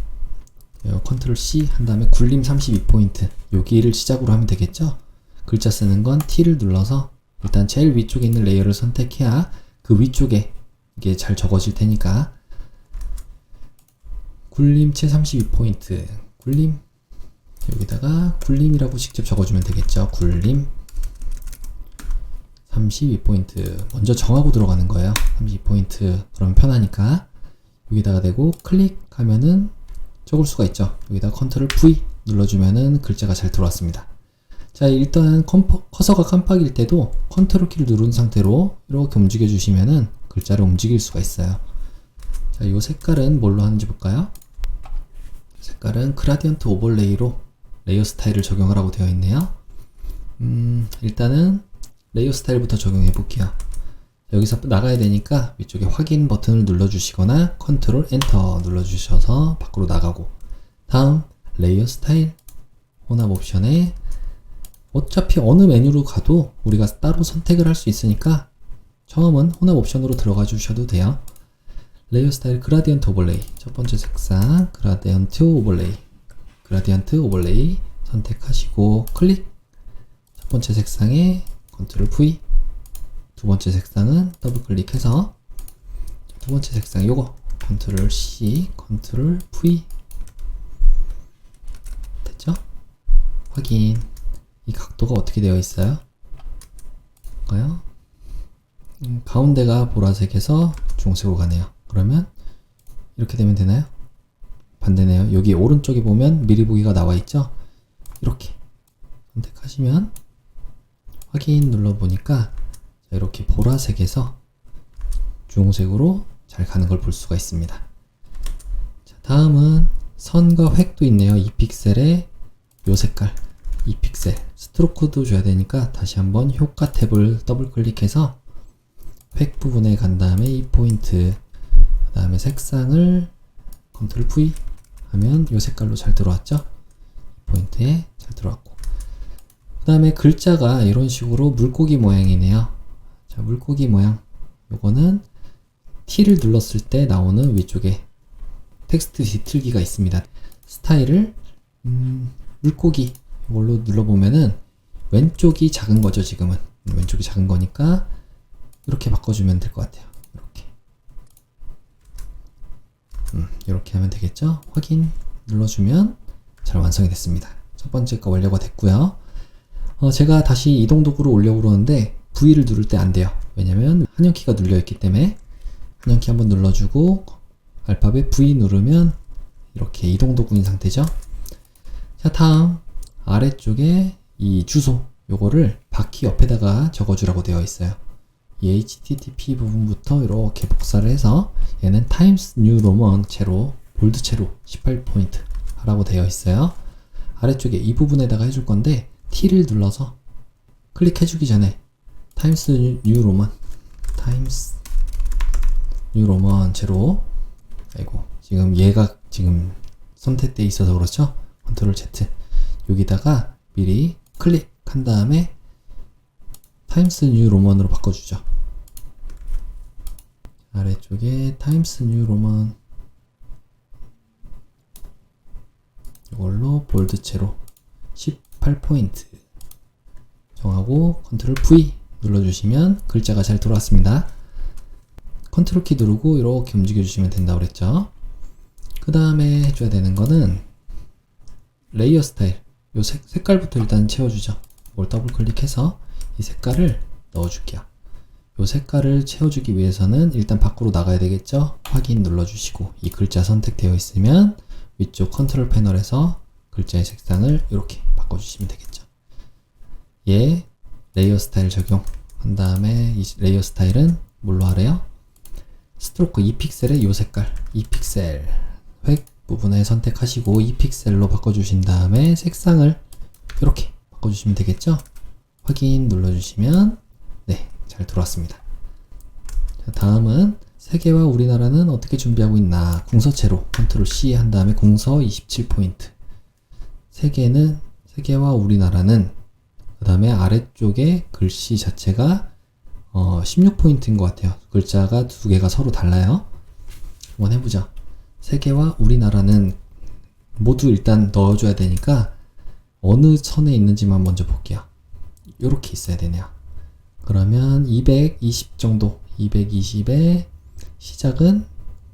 컨트롤 C 한 다음에 굴림 32포인트. 여기를 시작으로 하면 되겠죠? 글자 쓰는 건 T를 눌러서 일단 제일 위쪽에 있는 레이어를 선택해야 그 위쪽에 이게 잘 적어질 테니까, 굴림체 32포인트, 굴림, 여기다가 굴림이라고 직접 적어주면 되겠죠. 굴림 32포인트 먼저 정하고 들어가는 거예요. 32포인트 그러면 편하니까 여기다가 대고 클릭하면은 적을 수가 있죠. 여기다 컨트롤 V 눌러주면은 글자가 잘 들어왔습니다. 자, 일단 커서가 깜빡일 때도 컨트롤 키를 누른 상태로 이렇게 움직여 주시면은 글자를 움직일 수가 있어요. 자, 이 색깔은 뭘로 하는지 볼까요? 색깔은 그라디언트 오버레이로 레이어 스타일을 적용하라고 되어 있네요. 일단은 레이어 스타일부터 적용해 볼게요. 여기서 나가야 되니까 위쪽에 확인 버튼을 눌러주시거나 컨트롤 엔터 눌러주셔서 밖으로 나가고, 다음 레이어 스타일 혼합 옵션에 어차피 어느 메뉴로 가도 우리가 따로 선택을 할 수 있으니까 처음은 혼합 옵션으로 들어가 주셔도 돼요. 레이어 스타일 그라디언트 오버레이, 첫 번째 색상 그라디언트 오버레이 선택하시고 클릭. 첫 번째 색상에 컨트롤 V, 두 번째 색상은 더블 클릭해서 두 번째 색상 요거 컨트롤 C, 컨트롤 V 됐죠? 확인. 이 각도가 어떻게 되어 있어요? 볼까요? 가운데가 보라색에서 주홍색으로 가네요. 그러면 이렇게 되면 되나요? 반대네요. 여기 오른쪽에 보면 미리 보기가 나와 있죠? 이렇게 선택하시면 확인 눌러보니까 이렇게 보라색에서 주홍색으로 잘 가는 걸 볼 수가 있습니다. 자, 다음은 선과 획도 있네요. 2픽셀에 요 색깔 2픽셀 스트로크도 줘야 되니까 다시 한번 효과 탭을 더블 클릭해서 획 부분에 간 다음에 2포인트, 그 다음에 색상을 컨트롤 V 하면 요 색깔로 잘 들어왔죠? 2포인트에 잘 들어왔고, 그 다음에 글자가 이런 식으로 물고기 모양이네요. 자, 물고기 모양 요거는 T를 눌렀을 때 나오는 위쪽에 텍스트 뒤틀기가 있습니다. 스타일을 물고기 이걸로 눌러보면은 왼쪽이 작은 거죠. 지금은 왼쪽이 작은 거니까 이렇게 바꿔주면 될 것 같아요. 이렇게 하면 되겠죠. 확인 눌러주면 잘 완성이 됐습니다. 첫 번째 거 완료가 됐고요. 제가 다시 이동 도구로 올려고 그러는데 V를 누를 때 안 돼요. 왜냐면 한영키가 눌려 있기 때문에 한영키 한번 눌러주고 알파벳 V 누르면 이렇게 이동 도구인 상태죠. 자, 다음 아래쪽에 이 주소 요거를 바퀴 옆에다가 적어주라고 되어 있어요. 이 HTTP 부분부터 이렇게 복사를 해서 얘는 타임스 뉴 로먼 채로 볼드 채로 18포인트 하라고 되어 있어요. 아래쪽에 이 부분에다가 해줄 건데 T를 눌러서 클릭해주기 전에 타임스 뉴 로먼 채로 아이고 지금 얘가 지금 선택돼 있어서 그렇죠. 컨트롤 Z 여기다가 미리 클릭한 다음에 타임스 뉴 로먼으로 바꿔주죠. 아래쪽에 타임스 뉴 로먼 이걸로 볼드체로 18포인트 정하고 컨트롤 V 눌러주시면 글자가 잘 들어왔습니다. 컨트롤 키 누르고 이렇게 움직여주시면 된다고 그랬죠. 그 다음에 해줘야 되는 거는 레이어 스타일 요 색깔부터 일단 채워주죠. 이걸 더블 클릭해서 이 색깔을 넣어줄게요. 요 색깔을 채워주기 위해서는 일단 밖으로 나가야 되겠죠. 확인 눌러주시고 이 글자 선택되어 있으면 위쪽 컨트롤 패널에서 글자의 색상을 이렇게 바꿔주시면 되겠죠. 얘 레이어 스타일 적용한 다음에 이 레이어 스타일은 뭘로 하래요? 스트로크 2픽셀의 요 색깔 2픽셀 획 부분에 선택하시고 2픽셀로 바꿔주신 다음에 색상을 이렇게 바꿔주시면 되겠죠. 확인 눌러주시면 네, 잘 들어왔습니다. 자, 다음은 세계와 우리나라는 어떻게 준비하고 있나 궁서체로 컨트롤 C 한 다음에 궁서 27포인트 세계와 우리나라는 그 다음에 아래쪽에 글씨 자체가 16포인트인 것 같아요. 글자가 두 개가 서로 달라요. 한번 해보죠. 세계와 우리나라는 모두 일단 넣어줘야 되니까 어느 선에 있는지만 먼저 볼게요. 이렇게 있어야 되네요. 그러면 220 정도 220에 시작은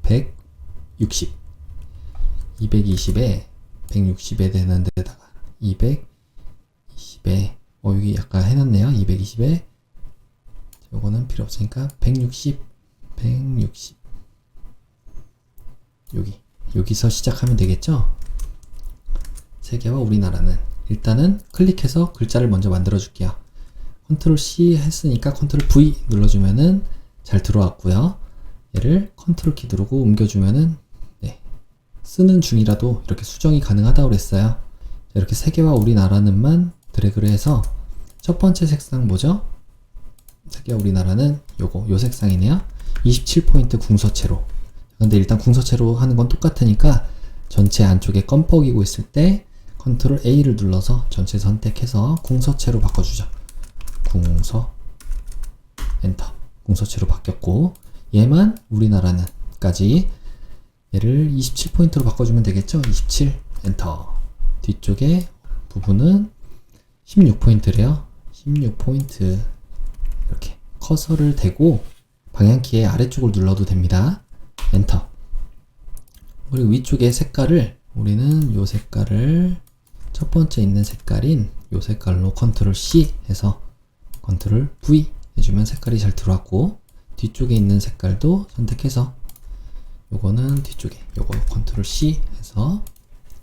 160 220에 160에 되는 데다가 220에 여기 약간 해놨네요. 220에 요거는 필요 없으니까 160 여기서 시작하면 되겠죠. 세계와 우리나라는 일단은 클릭해서 글자를 먼저 만들어 줄게요. 컨트롤 C 했으니까 컨트롤 V 눌러주면은 잘 들어왔고요. 얘를 컨트롤 키 누르고 옮겨주면은 네, 쓰는 중이라도 이렇게 수정이 가능하다고 그랬어요. 이렇게 세계와 우리나라는만 드래그를 해서 첫 번째 색상 뭐죠? 세계와 우리나라는 요 색상이네요. 27포인트 궁서체로. 근데 일단 궁서체로 하는 건 똑같으니까 전체 안쪽에 껌뻑이고 있을 때 컨트롤 A를 눌러서 전체 선택해서 궁서체로 바꿔주죠. 궁서 엔터 궁서체로 바뀌었고 얘만 우리나라는 까지 얘를 27포인트로 바꿔주면 되겠죠. 27 엔터 뒤쪽에 부분은 16포인트래요. 16포인트 이렇게 커서를 대고 방향키의 아래쪽을 눌러도 됩니다. 엔터 그리고 위쪽에 색깔을 우리는 요 색깔을 첫 번째 있는 색깔인 요 색깔로 컨트롤 C 해서 컨트롤 V 해주면 색깔이 잘 들어왔고 뒤쪽에 있는 색깔도 선택해서 요거는 뒤쪽에 요거 컨트롤 C 해서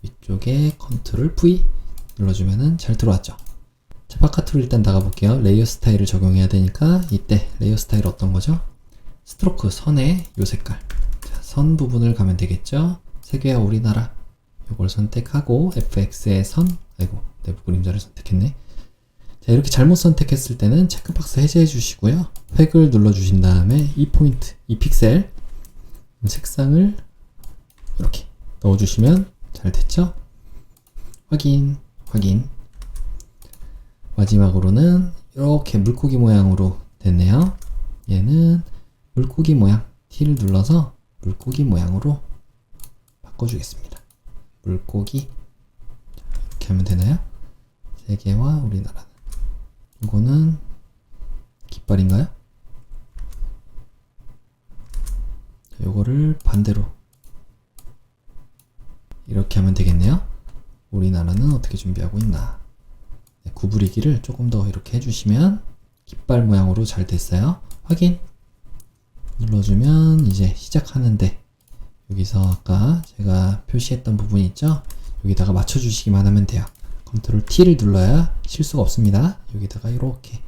위쪽에 컨트롤 V 눌러주면은 잘 들어왔죠. 자, 바깥으로 일단 나가볼게요. 레이어 스타일을 적용해야 되니까 이때 레이어 스타일 어떤 거죠? 스트로크 선의 요 색깔 자, 선 부분을 가면 되겠죠. 세계와 우리나라 요걸 선택하고 FX의 선 아이고 내부 그림자를 선택했네. 자, 이렇게 잘못 선택했을 때는 체크박스 해제해 주시고요. 획을 눌러 주신 다음에 2포인트 2픽셀 색상을 이렇게 넣어 주시면 잘 됐죠. 확인 마지막으로는 이렇게 물고기 모양으로 됐네요. 얘는 물고기 모양 T를 눌러서 물고기 모양으로 바꿔주겠습니다. 물고기 이렇게 하면 되나요? 세계와 우리나라는 이거는 깃발인가요? 요거를 반대로 이렇게 하면 되겠네요. 우리나라는 어떻게 준비하고 있나. 네, 구부리기를 조금 더 이렇게 해주시면 깃발 모양으로 잘 됐어요. 확인 눌러주면 이제 시작하는데 여기서 아까 제가 표시했던 부분 있죠? 여기다가 맞춰주시기만 하면 돼요. 컨트롤 T를 눌러야 실수가 없습니다. 여기다가 이렇게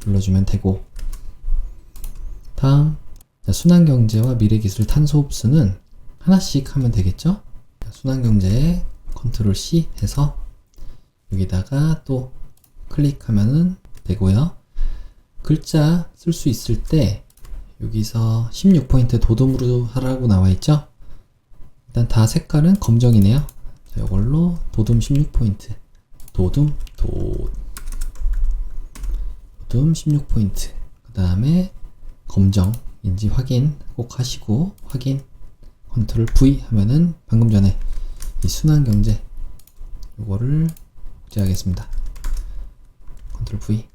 눌러주면 되고 다음, 자, 순환경제와 미래기술 탄소흡수는 하나씩 하면 되겠죠? 자, 순환경제에 컨트롤 C 해서 여기다가 또 클릭하면은 되고요. 글자 쓸 수 있을 때 여기서 16포인트 도둠으로 하라고 나와 있죠? 일단 다 색깔은 검정이네요. 자, 이걸로 도둠 16포인트. 도둠 16포인트. 그 다음에 검정인지 확인 꼭 하시고, 확인 컨트롤 V 하면은 방금 전에 이 순환경제 요거를 복제하겠습니다. 컨트롤 V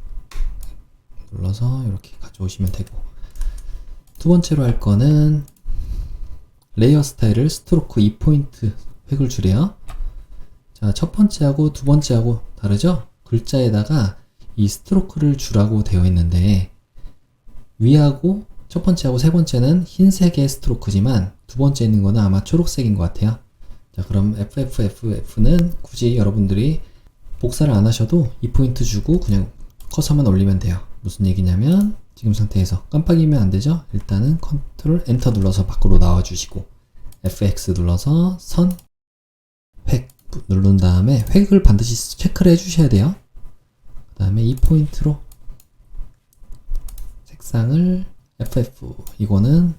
눌러서 이렇게 가져오시면 되고, 두 번째로 할 거는 레이어 스타일을 스트로크 2포인트 획을 주래요. 자, 첫 번째하고 두 번째하고 다르죠? 글자에다가 이 스트로크를 주라고 되어 있는데, 위하고 첫 번째하고 세 번째는 흰색의 스트로크지만 두 번째 있는 거는 아마 초록색인 것 같아요. 자, 그럼 FFFF는 굳이 여러분들이 복사를 안 하셔도 2포인트 주고 그냥 커서만 올리면 돼요. 무슨 얘기냐면 지금 상태에서 깜빡이면 안 되죠? 일단은 컨트롤 엔터 눌러서 밖으로 나와 주시고, FX 눌러서 선, 획 누른 다음에 획을 반드시 체크를 해 주셔야 돼요. 그 다음에 2포인트로 색상을 FF, 이거는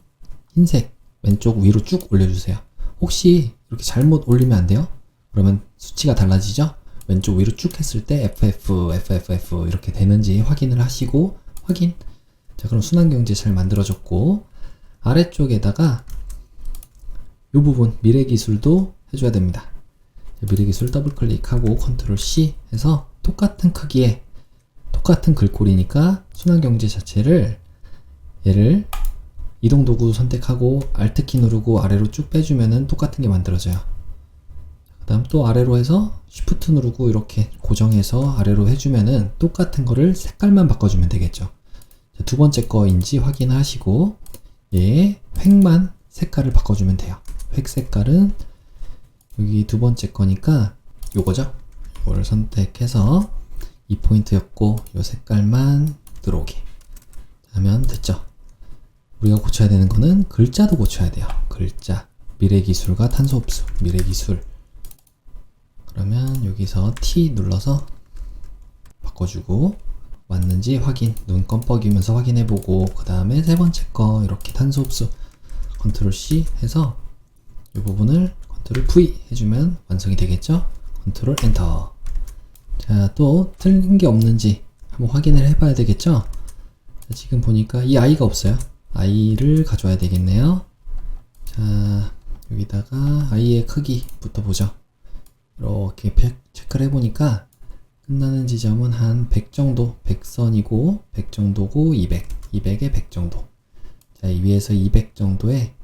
흰색 왼쪽 위로 쭉 올려주세요. 혹시 이렇게 잘못 올리면 안 돼요. 그러면 수치가 달라지죠? 왼쪽 위로 쭉 했을 때 FFFFF 이렇게 되는지 확인을 하시고, 확인. 자, 그럼 순환경제 잘 만들어졌고, 아래쪽에다가 이 부분 미래기술도 해줘야 됩니다. 미래기술 더블 클릭하고 컨트롤 C 해서 똑같은 크기에 똑같은 글꼴이니까 순환경제 자체를, 얘를 이동도구 선택하고 Alt키 누르고 아래로 쭉 빼주면은 똑같은 게 만들어져요. 그 다음 또 아래로 해서 Shift 누르고 이렇게 고정해서 아래로 해주면은 똑같은 거를 색깔만 바꿔주면 되겠죠. 자, 두 번째 거인지 확인하시고, 얘 획만 색깔을 바꿔주면 돼요. 획 색깔은 여기 두 번째 거니까 요거죠. 이거를 선택해서 2포인트였고 요 색깔만 들어오게 하면 됐죠. 우리가 고쳐야 되는 거는 글자도 고쳐야 돼요. 글자, 미래기술과 탄소흡수, 미래기술. 그러면 여기서 T 눌러서 바꿔주고, 맞는지 확인, 눈 껌뻑이면서 확인해보고, 그 다음에 세 번째 거 이렇게 탄소흡수 컨트롤 C 해서 이 부분을 컨트롤 V 해주면 완성이 되겠죠. 컨트롤 엔터. 자, 또 틀린 게 없는지 한번 확인을 해봐야 되겠죠. 자, 지금 보니까 이 I가 없어요. I를 가져와야 되겠네요. 자, 여기다가 I의 크기부터 보죠. 이렇게 체크를 해보니까 끝나는 지점은 한 100 정도, 100선이고 100 정도고 200, 200에 100 정도. 자, 이 위에서 200 정도에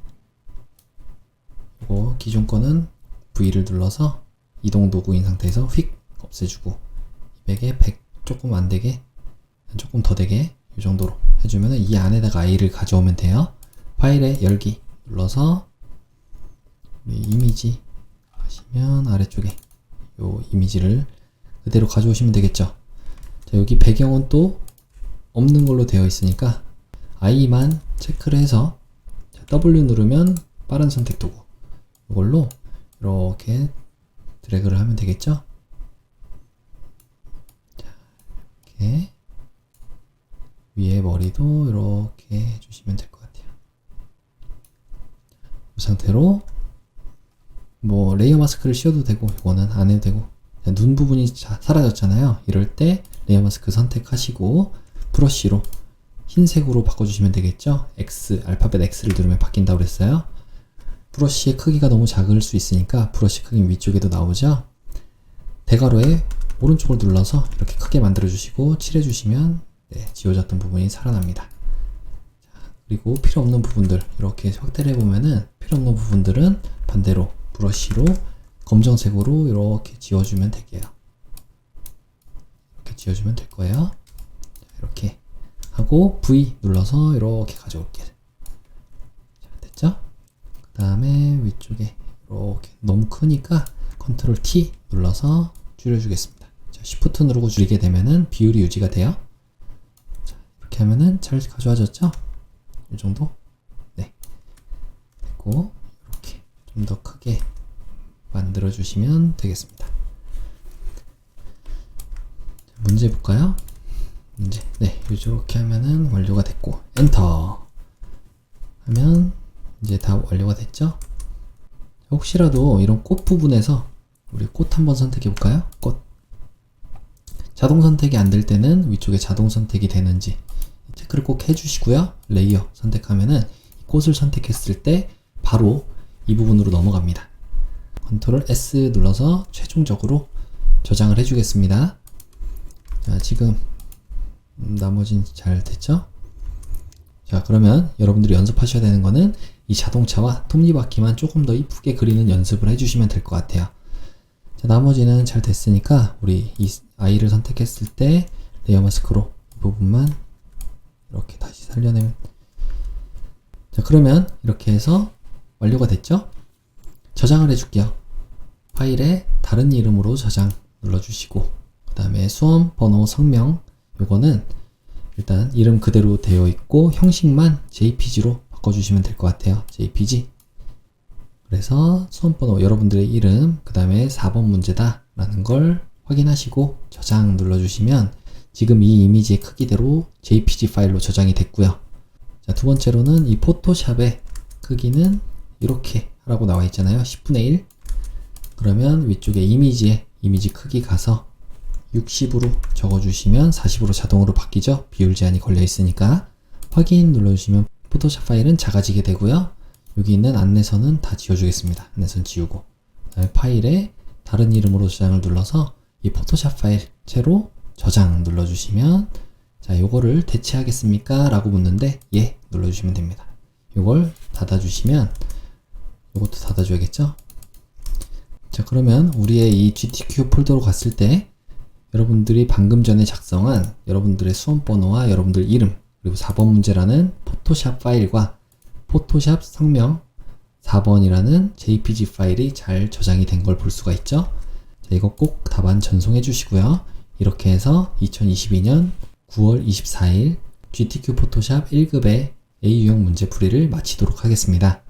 이거 기존 거는 V를 눌러서 이동 도구인 상태에서 휙 없애주고, 200에 100 조금 안 되게, 조금 더 되게 이 정도로 해주면 이 안에다가 I를 가져오면 돼요. 파일에 열기 눌러서 이미지 하시면 아래쪽에 요 이미지를 그대로 가져오시면 되겠죠. 자, 여기 배경은 또 없는 걸로 되어 있으니까 I만 체크를 해서, 자, W 누르면 빠른 선택 도구, 이걸로 이렇게 드래그를 하면 되겠죠. 자, 이렇게 위에 머리도 이렇게 해주시면 될 것 같아요. 이 상태로 뭐 레이어 마스크를 씌워도 되고 이거는 안 해도 되고, 눈 부분이 사라졌잖아요. 이럴 때 레이어 마스크 선택하시고 브러쉬로 흰색으로 바꿔주시면 되겠죠. X, 알파벳 X를 누르면 바뀐다고 그랬어요. 브러쉬의 크기가 너무 작을 수 있으니까 브러쉬 크기 위쪽에도 나오죠. 대괄호에 오른쪽을 눌러서 이렇게 크게 만들어 주시고 칠해주시면, 네, 지워졌던 부분이 살아납니다. 자, 그리고 필요 없는 부분들 이렇게 확대를 해보면은 필요 없는 부분들은 반대로 브러쉬로 검정색으로 이렇게 지워주면 되게요. 이렇게 지워주면 될 거예요. 자, 이렇게 하고 V 눌러서 이렇게 가져올게요. 자, 됐죠? 그 다음에 위쪽에 이렇게 너무 크니까 컨트롤 T 눌러서 줄여주겠습니다. 자, Shift 누르고 줄이게 되면은 비율이 유지가 돼요. 자, 이렇게 하면은 잘 가져와졌죠? 이 정도? 네. 됐고, 이렇게 좀 더 크게 만들어 주시면 되겠습니다. 문제 볼까요? 문제. 네, 이렇게 하면은 완료가 됐고, 엔터 하면 이제 다 완료가 됐죠? 혹시라도 이런 꽃 부분에서 우리 꽃 한번 선택해 볼까요? 꽃. 자동 선택이 안 될 때는 위쪽에 자동 선택이 되는지 체크를 꼭 해주시고요. 레이어 선택하면은 꽃을 선택했을 때 바로 이 부분으로 넘어갑니다. 컨트롤 S 눌러서 최종적으로 저장을 해주겠습니다. 자, 지금 나머지는 잘 됐죠? 자, 그러면 여러분들이 연습하셔야 되는 거는 이 자동차와 톱니바퀴만 조금 더 이쁘게 그리는 연습을 해주시면 될 것 같아요. 자, 나머지는 잘 됐으니까 우리 이 아이를 선택했을 때 레이어 마스크로 이 부분만 이렇게 다시 살려내면, 자, 그러면 이렇게 해서 완료가 됐죠? 저장을 해줄게요. 파일에 다른 이름으로 저장 눌러주시고, 그 다음에 수험, 번호, 성명, 요거는 일단 이름 그대로 되어 있고 형식만 JPG로 바꿔주시면 될 것 같아요. JPG. 그래서 수험번호, 여러분들의 이름, 그 다음에 4번 문제다 라는 걸 확인하시고 저장 눌러주시면 지금 이 이미지의 크기대로 JPG 파일로 저장이 됐고요. 자, 두 번째로는 이 포토샵의 크기는 이렇게 하라고 나와 있잖아요. 10분의 1. 그러면 위쪽에 이미지에 이미지 크기 가서 60으로 적어주시면 40으로 자동으로 바뀌죠. 비율 제한이 걸려 있으니까. 확인 눌러주시면 포토샵 파일은 작아지게 되고요. 여기 있는 안내선은 다 지워주겠습니다. 안내선 지우고, 그다음에 파일에 다른 이름으로 저장을 눌러서 이 포토샵 파일 채로 저장 눌러주시면, 자, 요거를 대체하겠습니까? 라고 묻는데 예 눌러주시면 됩니다. 요걸 닫아주시면, 요것도 닫아줘야겠죠? 자, 그러면 우리의 이 GTQ 폴더로 갔을 때 여러분들이 방금 전에 작성한 여러분들의 수험번호와 여러분들 이름, 그리고 4번 문제라는 포토샵 파일과 포토샵 성명 4번이라는 JPG 파일이 잘 저장이 된 걸 볼 수가 있죠. 자, 이거 꼭 답안 전송해 주시고요. 이렇게 해서 2022년 9월 24일 GTQ 포토샵 1급의 A 유형 문제풀이를 마치도록 하겠습니다.